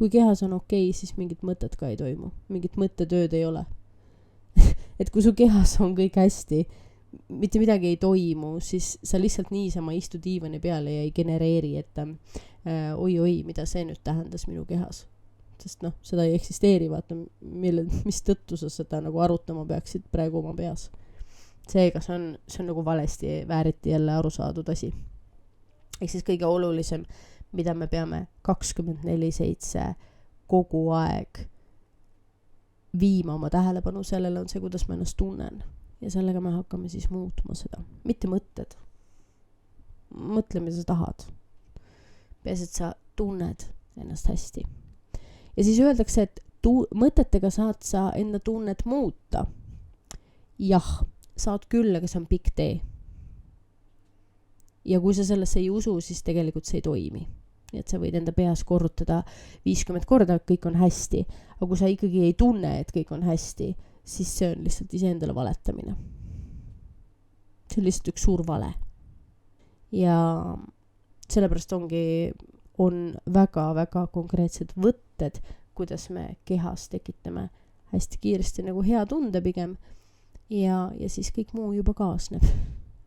kui kehas on okei, siis mingit mõtet ka ei toimu. Mingit mõttetööd ei ole. Et kui su kehas on kõik hästi, mitte midagi ei toimu, siis sa lihtsalt niisama istu diivani peale ja ei genereeri, et oi, mida see nüüd tähendas minu kehas. Sest seda ei eksisteeri, vaata, mis tõttu sa seda nagu arutama peaksid praegu oma peas. Seega see on nagu valesti, vääriti jälle aru saadud asi. Ehk siis kõige olulisem, mida me peame 24/7 kogu aeg viima oma tähelepanu sellele, on see, kuidas ma ennast tunnen. Ja sellega me hakkame siis muutma seda. Mitte mõtted. Mõtle, mida sa tahad. Peas, et sa tunned ennast hästi. Ja siis öeldakse, et mõtetega saad sa enda tunnet muuta. Jah, saad küll, aga see on pikk tee. Ja kui sa sellesse ei usu, siis tegelikult see ei toimi. Nii et sa võid enda peas korrutada 50 korda, et kõik on hästi. Aga kui sa ikkagi ei tunne, et kõik on hästi, siis see on lihtsalt iseendale valetamine. See on lihtsalt üks suur vale. Ja sellepärast on väga-väga konkreetsed võtted, kuidas me kehas tekitame hästi kiiresti nagu hea tunde pigem. Ja siis kõik muu juba kaasneb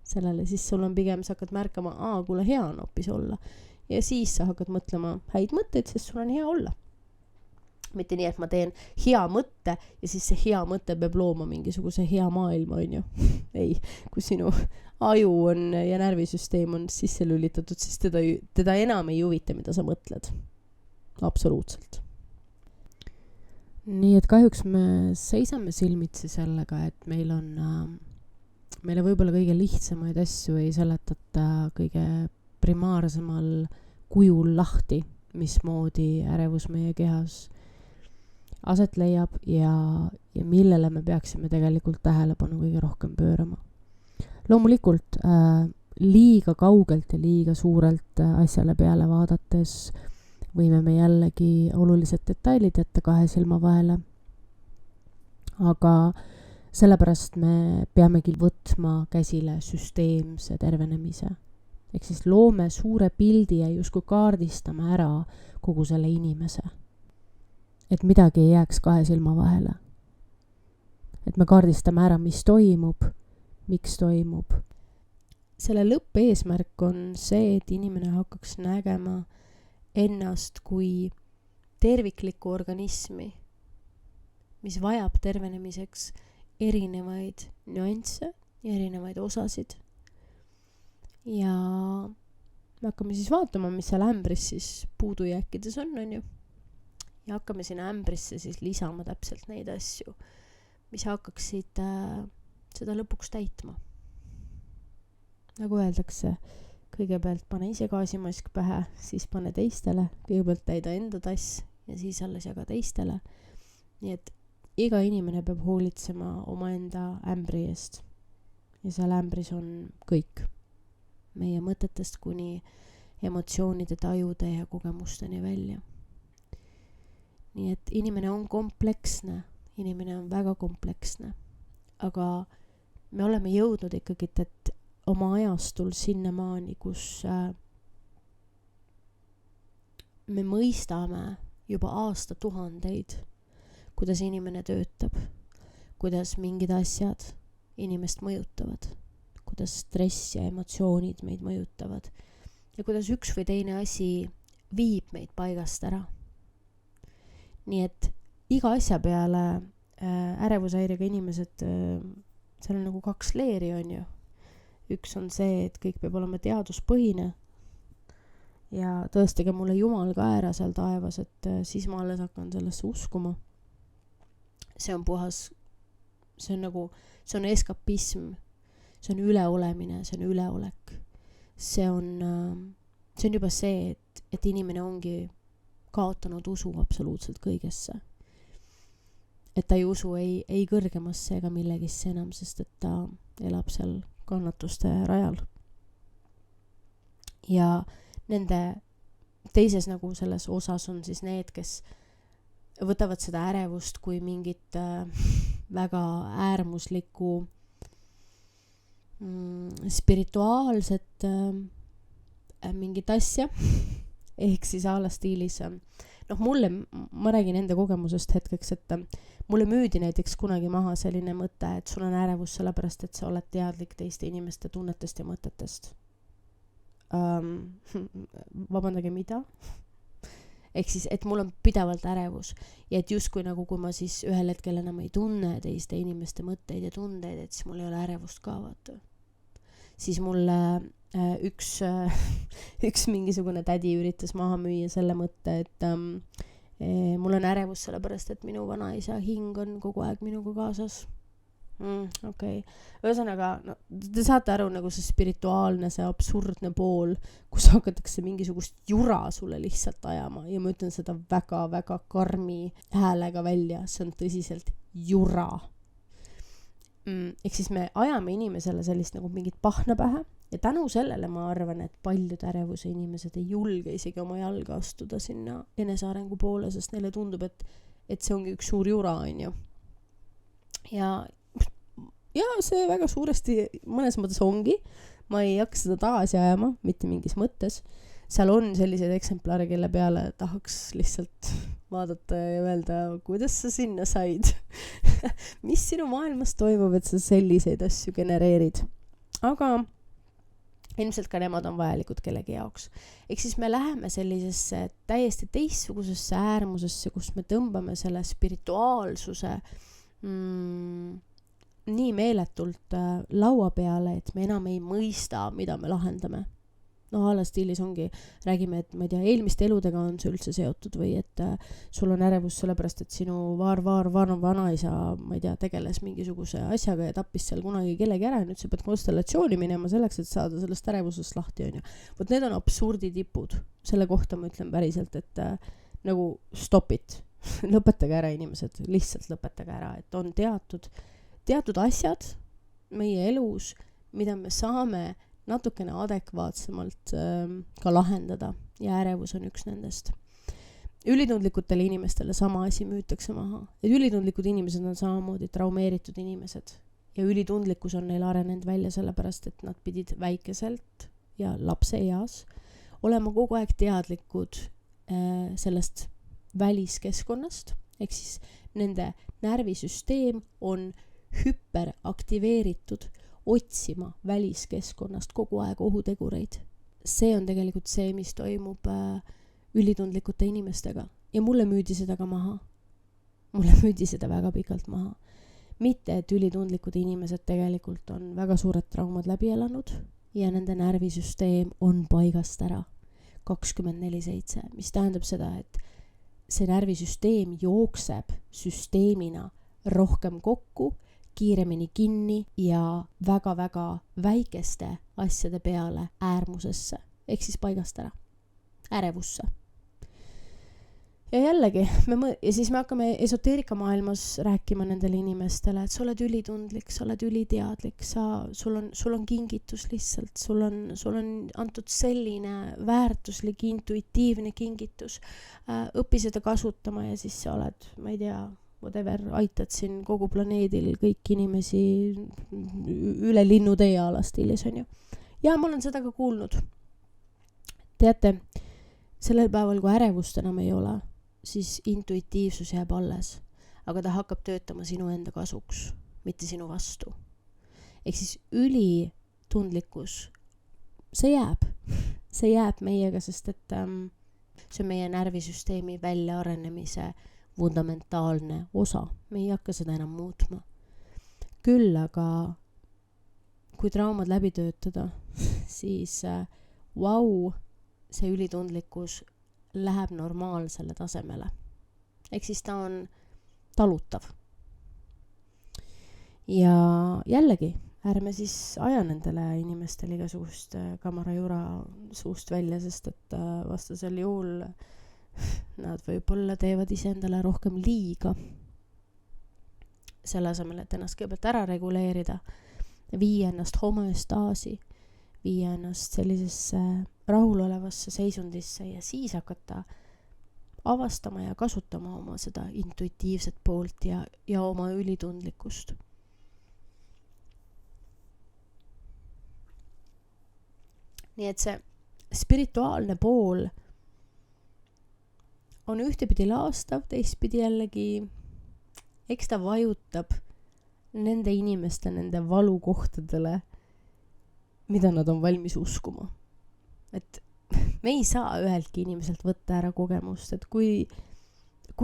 sellele. Siis sul on pigem, sa hakkad märkama, kuule hea on hoopis olla. Ja siis sa hakkad mõtlema häid mõtteid, sest sul on hea olla. Mitte nii, et ma teen hea mõtte ja siis see hea mõte peab looma mingisuguse hea maailma, on ju. Ei, kui sinu aju on ja närvisüsteem on sisse lülitatud, siis teda enam ei huvita, mida sa mõtled. Absoluutselt. Nii et kahjuks me seisame silmitsi sellega, et meile võib-olla kõige lihtsamaid asju ei seletata kõige primaarsemal kujul lahti, mismoodi ärevus meie kehas aset leiab ja millele me peaksime tegelikult tähelepanu kõige rohkem pöörama. Loomulikult liiga kaugelt ja liiga suurelt asjale peale vaadates võime me jällegi olulised detailid jätta 2 silma vahele. Aga sellepärast me peamegi võtma käsile süsteemse tervenemise. Ehk siis loome suure pildi ja justkui kaardistame ära kogu selle inimese. Et midagi ei jääks 2 silma vahele. Et me kaardistame ära, mis toimub, miks toimub. Selle lõppeesmärk on see, et inimene hakkaks nägema ennast kui terviklikku organismi, mis vajab tervenemiseks erinevaid nüansse ja erinevaid osasid. Ja me hakkame siis vaatama, mis seal ämbris siis puudujääkides on ju. Ja hakkame sinna ämbrisse siis lisama täpselt neid asju, mis hakkaksid seda lõpuks täitma. Nagu öeldakse, kõigepealt pane ise gaasimask pähe, siis pane teistele, kõigepealt täida enda tass ja siis alles jaga teistele. Nii et iga inimene peab hoolitsema omaenda ämbri eest. Ja seal ämbris on kõik. Meie mõtetest kuni emotsioonide, tajude ja kogemusteni välja. Nii et inimene on kompleksne, inimene on väga kompleksne, aga me oleme jõudnud ikkagi, et oma ajastul sinnamaani, kus me mõistame juba aastatuhandeid, kuidas inimene töötab, kuidas mingid asjad inimest mõjutavad, kuidas stress ja emotsioonid meid mõjutavad ja kuidas üks või teine asi viib meid paigast ära. Nii et iga asja peale ärevushäirega inimesed, seal on nagu 2 leeri, on ju. Üks on see, et kõik peab olema teaduspõhine ja tõestage mulle Jumal ka ära seal taevas, et siis ma alles hakkan sellesse uskuma. See on puhas, see on eskapism, see on üleolemine, see on üleolek. See on juba see, et inimene ongi kaotanud usu absoluutselt kõigesse. Et ta ei usu ei kõrgemasse ega millegisse enam, sest et ta elab seal kannatuste rajal. Ja nende teises nagu selles osas on siis need, kes võtavad seda ärevust kui mingit väga äärmuslikku spirituaalset mingit asja. Ehk siis a la stiilis ma räägin enda kogemusest hetkeks, et mulle müüdi näiteks kunagi maha selline mõte, et sul on ärevus sellepärast, et sa oled teadlik teiste inimeste tunnetest ja mõtetest. Vabandage, mida? Ehk siis, et mul on pidevalt ärevus ja et justkui nagu, kui ma siis ühel hetkel enam ei tunne teiste inimeste mõtteid ja tundeid, et siis mul ei ole ärevust ka, vaata. Siis mulle üks mingisugune tädi üritas maha müüa selle mõtte, et mul on ärevus sellepärast, et minu vanaisa hing on kogu aeg minuga kaasas. Okei. Ühesõnaga, no, te saate aru nagu see spirituaalne, see absurdne pool, kus hakatakse mingisugust jura sulle lihtsalt ajama ja ma ütlen seda väga-väga karmi häälega välja, see on tõsiselt jura. Ehk siis me ajame inimesele sellist nagu mingit pahna pähe ja tänu sellele ma arvan, et paljud ärevuse inimesed ei julge isegi oma jalga astuda sinna enesearengu poole, sest neile tundub, et see ongi üks suur jura, on ju. Ja see väga suuresti mõnes mõttes ongi. Ma ei hakka seda tagasi ajama, mitte mingis mõttes. Seal on selliseid eksemplare, kelle peale tahaks lihtsalt vaadata ja öelda, kuidas sa sinna said. Mis sinu maailmas toimub, et sa selliseid asju genereerid. Aga ilmselt ka nemad on vajalikud kellegi jaoks. Ehk siis me läheme sellisesse täiesti teistsugusesse äärmusesse, kus me tõmbame selle spirituaalsuse nii meeletult laua peale, et me enam ei mõista, mida me lahendame. No ala stiilis ongi, räägime, et ma ei tea, eelmiste eludega on see üldse seotud või et sul on ärevus sellepärast, et sinu vanaisa, ma ei tea, tegeles mingisuguse asjaga ja tappis seal kunagi kellegi ära ja nüüd sa pead konstellatsiooni minema selleks, et saada sellest ärevusest lahti, on ju. Vot need on absurdi tipud. Selle kohta ma ütlen päriselt, et nagu stop it. Lõpetage ära inimesed, lihtsalt lõpetage ära, et on teatud asjad meie elus, mida me saame natukene adekvaatsemalt ka lahendada ja ärevus on üks nendest. Ülitundlikutele inimestele sama asi müütakse maha. Et ülitundlikud inimesed on samamoodi traumeeritud inimesed ja ülitundlikkus on neil arenenud välja sellepärast, et nad pidid väikeselt ja lapse eas olema kogu aeg teadlikud sellest väliskeskkonnast, ehk siis nende närvisüsteem on hüperaktiveeritud otsima väliskeskkonnast kogu aeg ohutegureid. See on tegelikult see, mis toimub ülitundlikute inimestega. Ja mulle müüdi seda ka maha. Mulle müüdi seda väga pikalt maha. Mitte, et ülitundlikud inimesed tegelikult on väga suured traumad läbi elanud ja nende närvisüsteem on paigast ära 24/7, mis tähendab seda, et see närvisüsteem jookseb süsteemina rohkem kokku, kiiremini kinni ja väga-väga väikeste asjade peale äärmusesse, ehk siis paigast ära, ärevusse. Ja jällegi, ja siis me hakkame esoteerika maailmas rääkima nendele inimestele, et sa oled ülitundlik, sa oled üliteadlik, sul on kingitus lihtsalt, sul on antud selline väärtuslik, intuitiivne kingitus, õpi seda kasutama ja siis sa oled, ma ei tea, whatever, aitad siin kogu planeedil kõik inimesi üle linnutee ala stiilis, on ju. Ja ma olen seda ka kuulnud. Teate, sellel päeval, kui ärevust enam ei ole, siis intuitiivsus jääb alles, aga ta hakkab töötama sinu enda kasuks, mitte sinu vastu. Ehk siis ülitundlikkus, see jääb meiega, sest et see on meie närvisüsteemi väljaarenemise fundamentaalne osa. Me ei hakka seda enam muutma. Küll aga, kui traumad läbi töötada, siis see ülitundlikkus läheb normaalsele tasemele. Ehk siis ta on talutav. Ja jällegi, ärme siis aja nendele inimestele igasugust kamarajura suust välja, sest et vastasel juhul nad võib-olla teevad iseendale rohkem liiga. Selle asemel, et ennast kõigepealt ära reguleerida, viia ennast homoestaasi, viia ennast sellisesse rahulolevasse seisundisse ja siis hakata avastama ja kasutama oma seda intuitiivset poolt ja oma ülitundlikkust. Nii et see spirituaalne pool on ühtepidi laastav, teistpidi jällegi, eks ta vajutab nende inimeste, nende valukohtadele, mida nad on valmis uskuma. Et me ei saa üheltki inimeselt võtta ära kogemust, et kui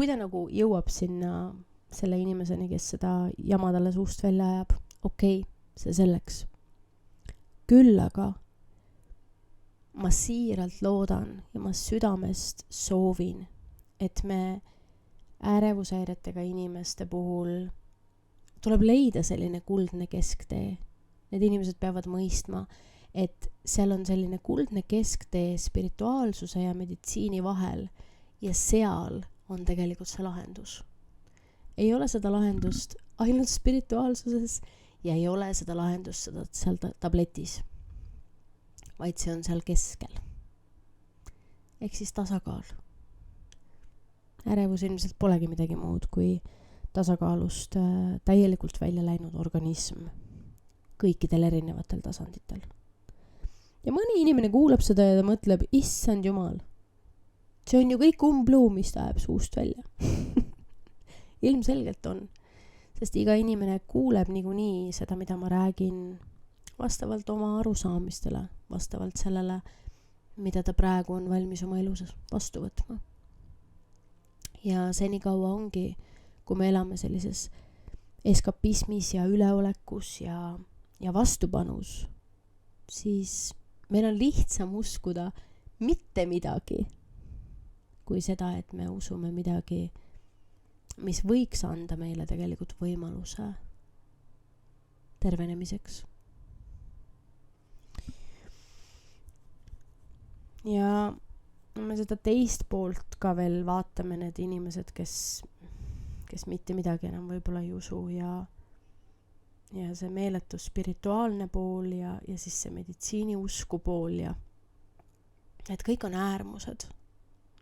ta nagu jõuab sinna selle inimeseni, kes seda jama talle suust välja ajab, okei, see selleks. Küll aga ma siiralt loodan ja ma südamest soovin, et me ärevushäiretega inimeste puhul tuleb leida selline kuldne kesktee. Need inimesed peavad mõistma, et seal on selline kuldne kesktee spirituaalsuse ja meditsiini vahel ja seal on tegelikult see lahendus. Ei ole seda lahendust ainult spirituaalsuses ja ei ole seda lahendust seal tabletis, vaid see on seal keskel. Ehk siis tasakaal. Ärevus ilmselt polegi midagi muud kui tasakaalust täielikult välja läinud organism kõikidel erinevatel tasanditel. Ja mõni inimene kuulab seda ja ta mõtleb, issand jumal, see on ju kõik umbluu, mis ta ajab suust välja. Ilmselgelt on, sest iga inimene kuuleb niikuinii seda, mida ma räägin, vastavalt oma arusaamistele, vastavalt sellele, mida ta praegu on valmis oma elus vastu võtma. Ja senikaua ongi, kui me elame sellises eskapismis ja üleolekus ja vastupanus, siis meil on lihtsam uskuda mitte midagi, kui seda, et me usume midagi, mis võiks anda meile tegelikult võimaluse tervenemiseks. Ja me seda teist poolt ka veel vaatame, need inimesed, kes mitte midagi enam võib-olla ei usu ja see meeletu spirituaalne pool ja siis see meditsiini usku pool ja et kõik on äärmused.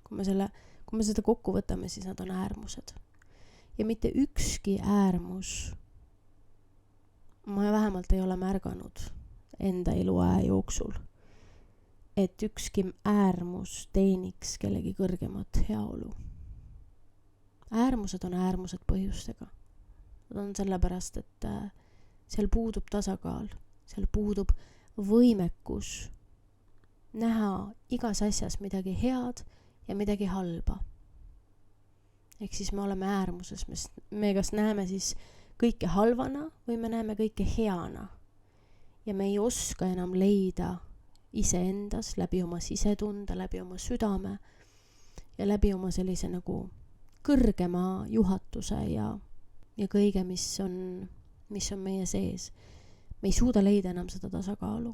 Kui me seda kokku võtame, siis nad on äärmused. Ja mitte ükski äärmus, ma vähemalt ei ole märganud enda eluaja jooksul, et ükski äärmus teeniks kellegi kõrgemat heaolu. Äärmused on äärmused põhjustega. Nad on sellepärast, et seal puudub tasakaal, seal puudub võimekus näha igas asjas midagi head ja midagi halba. Ehk siis me oleme äärmuses, me kas näeme siis kõike halvana või me näeme kõike heana. Ja me ei oska enam leida iseendas läbi oma sisetunde, läbi oma südame ja läbi oma sellise nagu kõrgema juhatuse ja kõige, mis on meie sees. Me ei suuda leida enam seda tasakaalu.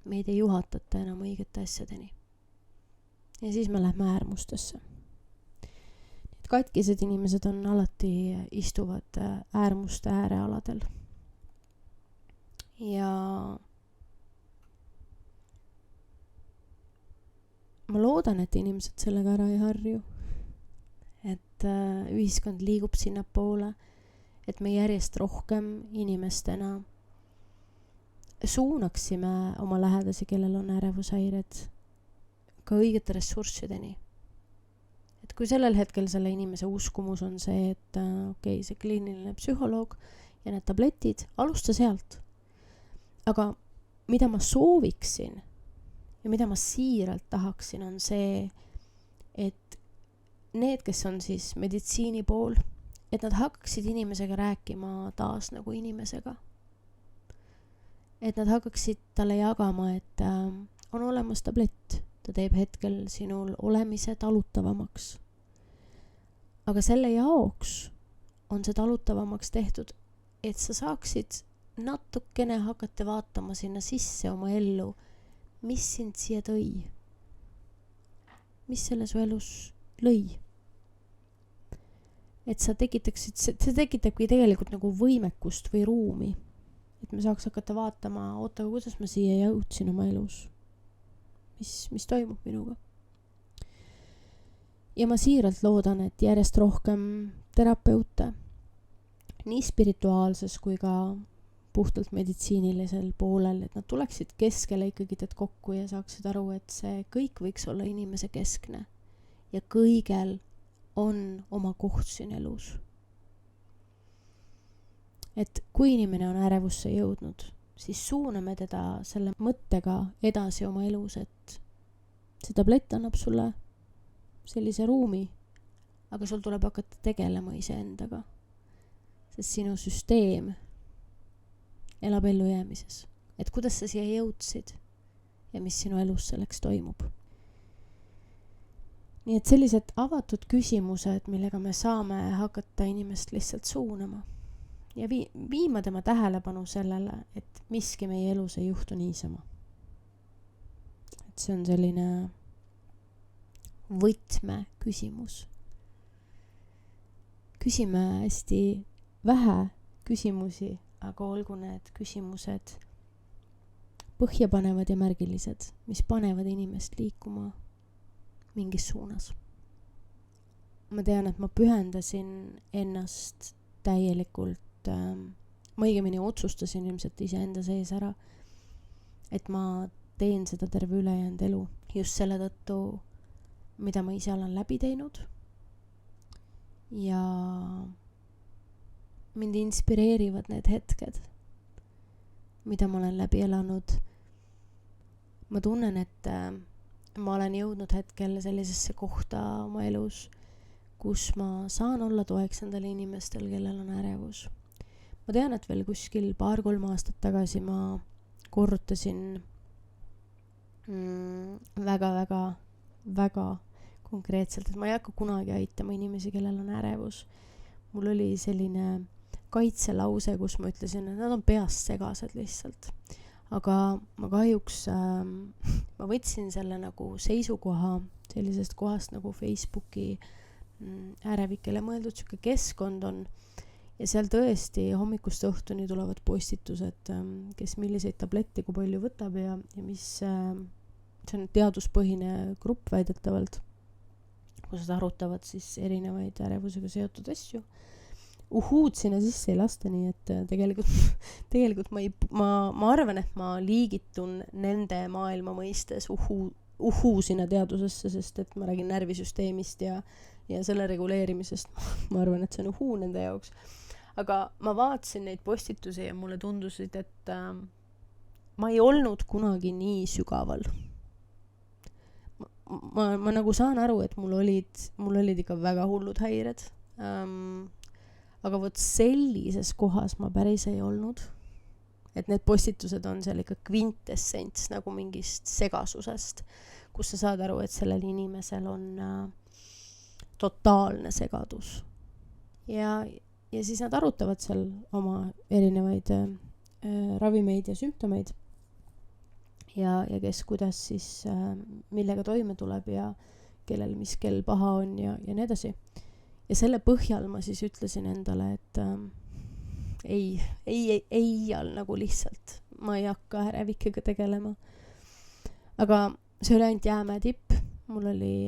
Meid ei juhatata enam õigete asjadeni. Ja siis me lähme äärmustesse. Need katkised inimesed on alati istuvad äärmuste äärealadel. Ja ma loodan, et inimesed sellega ära ei harju. Et ühiskond liigub sinna poole, et me järjest rohkem inimestena suunaksime oma lähedasi, kellel on ärevushäired, ka õigete ressurssideni. Et kui sellel hetkel selle inimese uskumus on see, et okei, see kliiniline psühholoog ja need tabletid, alusta sealt. Aga mida ma sooviksin ja mida ma siiralt tahaksin, on see, et need, kes on siis meditsiini pool, et nad hakkaksid inimesega rääkima taas nagu inimesega. Et nad hakkaksid talle jagama, et on olemas tablett, ta teeb hetkel sinul olemise talutavamaks. Aga selle jaoks on see talutavamaks tehtud, et sa saaksid natukene hakata vaatama sinna sisse oma ellu, mis sind siia tõi. Mis selle su elus lõi. Et sa tekitaksid, see tekitabki tegelikult nagu võimekust või ruumi. Et me saaks hakata vaatama, oota, kuidas ma siia jõudsin oma elus. Mis toimub minuga. Ja ma siiralt loodan, et järjest rohkem terapeute, nii spirituaalses kui ka puhtalt meditsiinilisel poolel, et nad tuleksid keskele ikkagi kokku ja saaksid aru, et see kõik võiks olla inimese keskne. ja kõigel on oma koht siin elus. Et kui inimene on ärevusse jõudnud, siis suuname teda selle mõttega edasi oma elus, et see tablett annab sulle sellise ruumi, aga sul tuleb hakata tegelema iseendaga, sest sinu süsteem elab ellujäämises. Et kuidas sa siia jõudsid ja mis sinu elus selleks toimub. Nii et sellised avatud küsimused, millega me saame hakata inimest lihtsalt suunama ja viima tema tähelepanu sellele, et miski meie elus ei juhtu niisama. Et see on selline võtme küsimus. Küsime hästi vähe küsimusi, aga olgu need küsimused põhjapanevad ja märgilised, mis panevad inimest liikuma mingis suunas. Ma tean, et ma pühendasin ennast täielikult, ma õigemini otsustasin ilmselt iseenda sees ära, et ma teen seda terve ülejäänud elu just selle tõttu, mida ma ise olen läbi teinud ja mind inspireerivad need hetked, mida ma olen läbi elanud. Ma tunnen, et ma olen jõudnud hetkel sellisesse kohta oma elus, kus ma saan olla toeks endale inimestel, kellel on ärevus. Ma tean, et veel kuskil 2-3 aastat tagasi ma korrutasin väga konkreetselt, et ma ei hakka kunagi aitama inimesi, kellel on ärevus. Mul oli selline kaitselause, kus ma ütlesin, et nad on peast segased lihtsalt. Aga ma kahjuks ma võtsin selle nagu seisukoha sellisest kohast nagu Facebooki ärevikele mõeldud siuke keskkond on ja seal tõesti hommikust õhtuni tulevad postitused, kes milliseid tabletti kui palju võtab ja mis see on teaduspõhine grupp väidetavalt, kus nad arutavad siis erinevaid ärevusega seotud asju. Uhuud sinna sisse ei lasta, nii et tegelikult ma arvan, et ma liigitun nende maailma mõistes uhuu sinna teadusesse, sest et ma räägin närvisüsteemist ja selle reguleerimisest. Ma arvan, et see on uhuu nende jaoks. Aga ma vaatasin neid postitusi ja mulle tundusid, et ma ei olnud kunagi nii sügaval. Ma nagu saan aru, et mul olid ikka väga hullud häired. Aga võt sellises kohas ma päris ei olnud. Et need postitused on seal ikka kvintessents nagu mingist segasusest, kus sa saad aru, et sellel inimesel on totaalne segadus. Ja siis nad arutavad seal oma erinevaid ravimeid ja sümptomeid ja kes kuidas siis millega toime tuleb ja kellel mis kell paha on ja nii edasi. Ja selle põhjal ma siis ütlesin endale, et ei nagu lihtsalt. Ma ei hakka ärevikega tegelema. Aga see oli ainult jäämäe tipp. Mul oli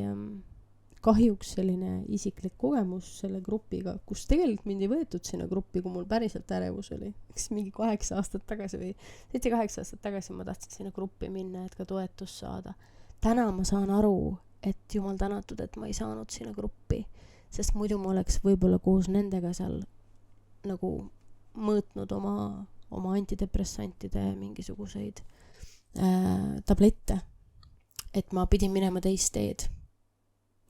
kahjuks selline isiklik kogemus selle grupiga, kus tegelikult mind ei võetud sinna gruppi, kui mul päriselt ärevus oli. Mingi 8 aastat tagasi või 7-8 aastat tagasi ma tahtsin sinna gruppi minna, et ka toetust saada. Täna ma saan aru, et jumal tänatud, et ma ei saanud sinna gruppi, sest muidu ma oleks võib-olla koos nendega seal nagu mõõtnud oma antidepressantide mingisuguseid tablette, et ma pidin minema teist teed.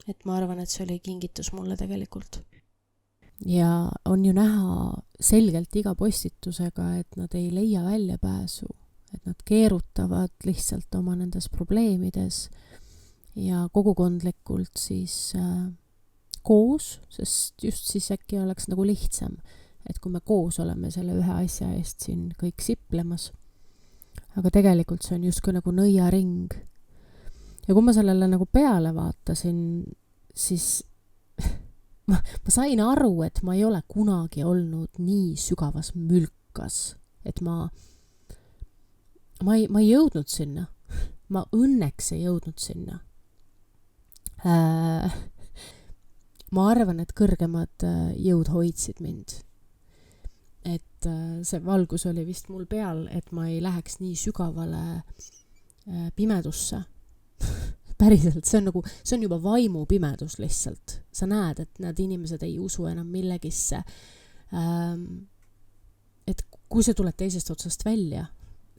Et ma arvan, et see oli kingitus mulle tegelikult. Ja on ju näha selgelt iga postitusega, et nad ei leia väljapääsu, et nad keerutavad lihtsalt oma nendes probleemides ja kogukondlikult siis koos, sest just siis äkki oleks nagu lihtsam, et kui me koos oleme selle ühe asja eest siin kõik siplemas. Aga tegelikult see on justkui nagu nõiaring. Ja kui ma sellele nagu peale vaatasin, siis ma sain aru, et ma ei ole kunagi olnud nii sügavas mülkas, et ma ei jõudnud sinna. Ma õnneks ei jõudnud sinna. Ma arvan, et kõrgemad jõud hoidsid mind. Et see valgus oli vist mul peal, et ma ei läheks nii sügavale pimedusse. päriselt, see on juba vaimupimedus lihtsalt. Sa näed, et need inimesed ei usu enam millegisse. Et kui sa tuled teisest otsast välja,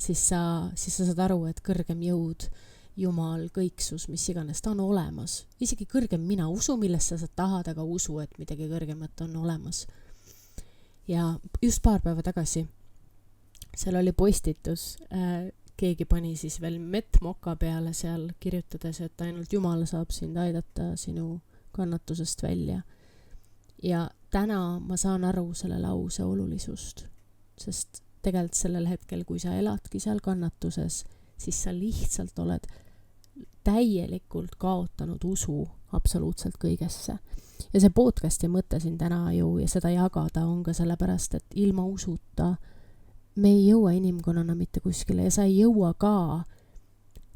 siis sa saad aru, et kõrgem jõud, Jumal, kõiksus, mis iganes, ta on olemas. Isegi kõrgem mina, usu, millest sa tahad, aga usu, et midagi kõrgemat on olemas. Ja just paar päeva tagasi seal oli postitus, keegi pani siis veel mettmoka peale seal kirjutades, et ainult Jumal saab sind aidata sinu kannatusest välja. Ja täna ma saan aru selle lause olulisust, sest tegelikult sellel hetkel, kui sa eladki seal kannatuses, siis sa lihtsalt oled täielikult kaotanud usu absoluutselt kõigesse. Ja see podcasti mõte siin täna ju ja seda jagada on ka sellepärast, et ilma usuta me ei jõua inimkonnana mitte kuskile ja sa ei jõua ka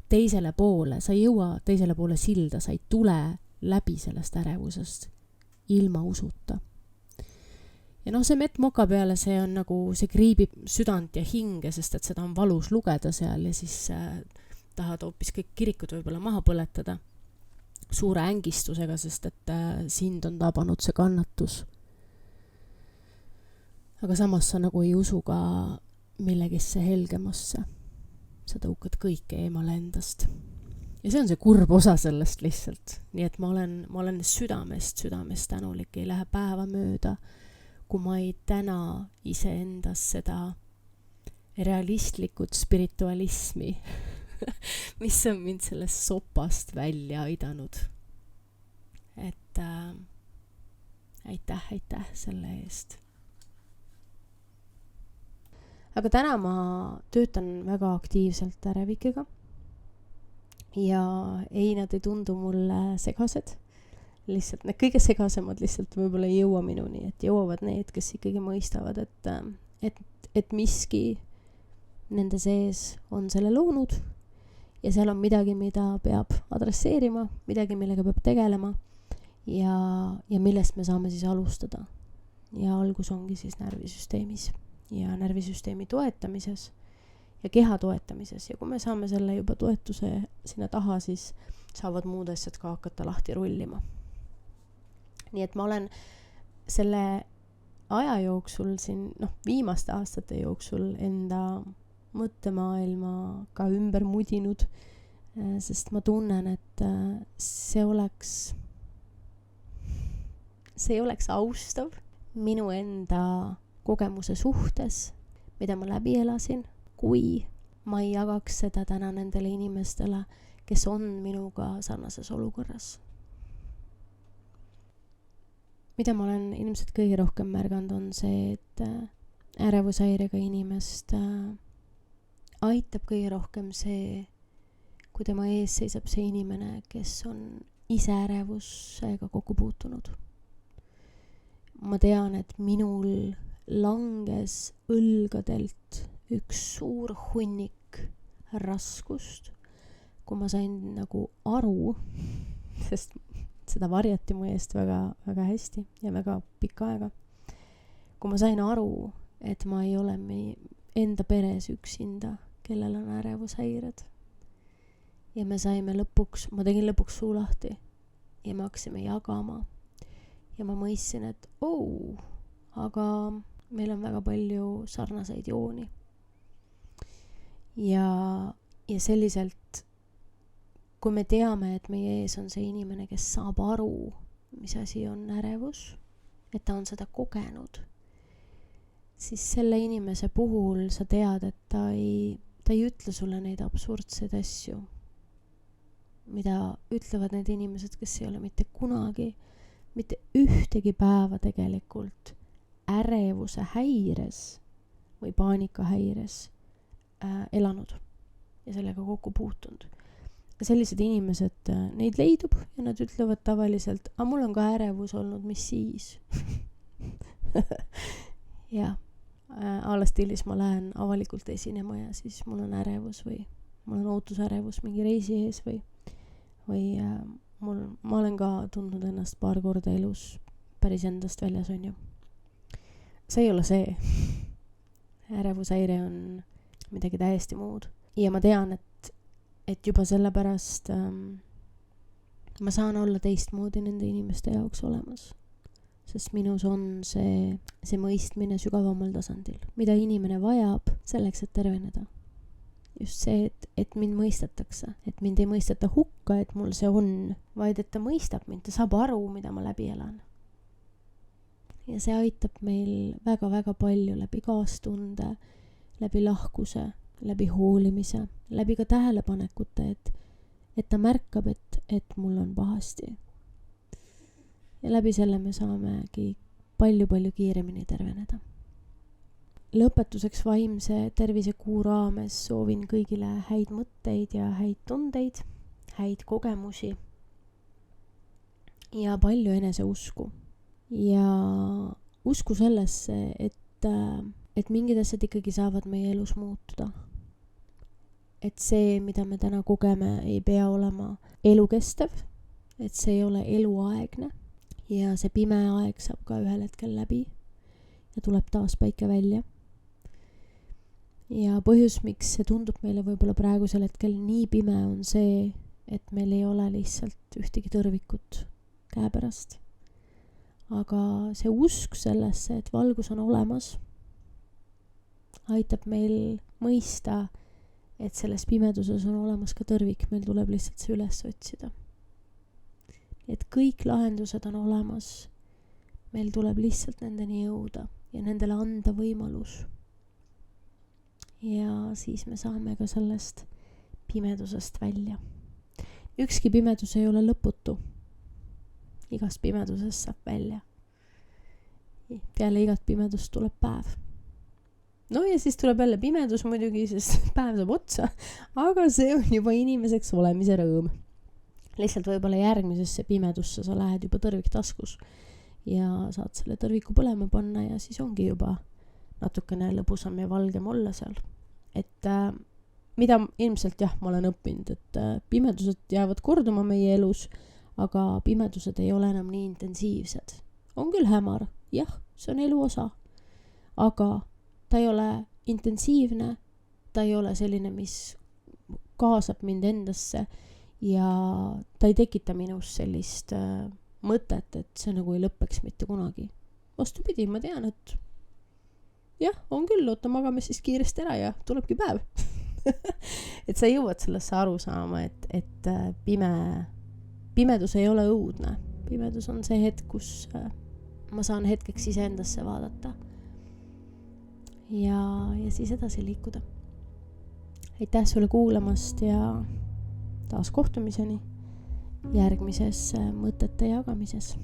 teisele poole, sa ei jõua teisele poole silda, sa ei tule läbi sellest ärevusest ilma usuta. Ja see mettmoka peale, see on see kriibib südant ja hinge, sest et seda on valus lugeda seal ja siis tahad hoopis kõik kirikud võib-olla maha põletada suure ängistusega, sest et sind on tabanud see kannatus. Aga samas sa ei usu ka millegisse helgemasse. Sa tõukad kõike eemale endast. Ja see on see kurb osa sellest lihtsalt. Nii et ma olen südamest tänulik, ei lähe päeva mööda, kui ma ei täna iseendas seda realistlikud spiritualismi, mis on mind sellest sopast välja aidanud. Et aitäh selle eest. Aga täna ma töötan väga aktiivselt ärevikega ja ei, nad ei tundu mulle segased. Lihtsalt need kõige segasemad lihtsalt võib-olla ei jõua minuni, et jõuavad need, kes ikkagi mõistavad, et miski nende sees on selle loonud ja seal on midagi, mida peab adresseerima, midagi, millega peab tegelema ja millest me saame siis alustada. Ja algus ongi siis närvisüsteemis ja närvisüsteemi toetamises ja keha toetamises. Ja kui me saame selle juba toetuse sinna taha, siis saavad muud asjad ka hakata lahti rullima. Nii et ma olen selle aja jooksul siin, viimaste aastate jooksul enda mõttemaailma ka ümber mudinud, sest ma tunnen, et see oleks austav minu enda kogemuse suhtes, mida ma läbi elasin, kui ma ei jagaks seda täna nendele inimestele, kes on minuga sarnases olukorras. Mida ma olen ilmselt kõige rohkem märganud on see, et ärevushäirega inimest aitab kõige rohkem see, kui tema ees seisab see inimene, kes on ise ärevusega kokku puutunud. Ma tean, et minul langes õlgadelt üks suur hunnik raskust, kui ma sain aru, sest seda varjati mu eest väga, väga hästi ja väga pikka aega. Kui ma sain aru, et ma ei ole enda peres üksinda, kellel on ärevushäired. Ja ma tegin lõpuks suu lahti ja me hakkasime jagama. Ja ma mõistsin, et aga meil on väga palju sarnaseid jooni. Ja selliselt, kui me teame, et meie ees on see inimene, kes saab aru, mis asi on ärevus, et ta on seda kogenud, siis selle inimese puhul sa tead, et ta ei ütle sulle neid absurdseid asju, mida ütlevad need inimesed, kes ei ole mitte kunagi, mitte ühtegi päeva tegelikult ärevuse häires või paanikahäires elanud ja sellega kokku puutunud. Ja sellised inimesed, neid leidub ja nad ütlevad tavaliselt, aga mul on ka ärevus olnud, mis siis? Ja stiilis ma lähen avalikult esinema ja siis mul on ärevus või mul on ootusärevus mingi reisi ees või ma olen ka tundnud ennast paar korda elus päris endast väljas, on ju. See ei ole see. Ärevushäire on midagi täiesti muud. Ja ma tean, et juba sellepärast ma saan olla teistmoodi nende inimeste jaoks olemas. Sest minus on see mõistmine sügavamal tasandil, mida inimene vajab selleks, et terveneda. Just see, et mind mõistetakse, et mind ei mõisteta hukka, et mul see on, vaid et ta mõistab mind, ta saab aru, mida ma läbi elan. Ja see aitab meil väga-väga palju läbi kaastunde, läbi lahkuse, läbi hoolimise, läbi ka tähelepanekute, et ta märkab, et mul on pahasti. Ja läbi selle me saamegi palju-palju kiiremini terveneda. Lõpetuseks vaimse tervise kuu raames soovin kõigile häid mõtteid ja häid tundeid, häid kogemusi ja palju eneseusku. Ja usku sellesse, et mingid asjad ikkagi saavad meie elus muutuda. Et see, mida me täna kogeme, ei pea olema elukestev, et see ei ole eluaegne ja see pime aeg saab ka ühel hetkel läbi ja tuleb taas päike välja. Ja põhjus, miks see tundub meile võib-olla praegusel hetkel nii pime, on see, et meil ei ole lihtsalt ühtegi tõrvikut käepärast. Aga see usk sellesse, et valgus on olemas, aitab meil mõista, et selles pimeduses on olemas ka tõrvik, meil tuleb lihtsalt see üles otsida. Et kõik lahendused on olemas, meil tuleb lihtsalt nendeni jõuda ja nendele anda võimalus. Ja siis me saame ka sellest pimedusest välja. Ükski pimedus ei ole lõputu. Igast pimedusest saab välja. Peale igat pimedust tuleb päev. No ja siis tuleb jälle pimedus muidugi, sest päev saab otsa, aga see on juba inimeseks olemise rõõm. Lihtsalt võib-olla järgmisesse pimedusse sa lähed juba tõrvik taskus ja saad selle tõrviku põlema panna ja siis ongi juba natukene lõbusam ja valgem olla seal. Et mida ilmselt ma olen õppinud, et pimedused jäävad korduma meie elus, aga pimedused ei ole enam nii intensiivsed. On küll hämar, see on elu osa, aga ta ei ole intensiivne, ta ei ole selline, mis kaasab mind endasse ja ta ei tekita minus sellist mõtet, et see nagu ei lõppeks mitte kunagi. Vastupidi, ma tean, et on küll, magame siis kiiresti ära ja tulebki päev. Et sa jõuad sellesse aru saama, et pimedus ei ole õudne. Pimedus on see hetk, kus ma saan hetkeks iseendasse vaadata ja siis edasi liikuda. Aitäh sulle kuulamast ja taas kohtumiseni järgmises mõtete jagamises.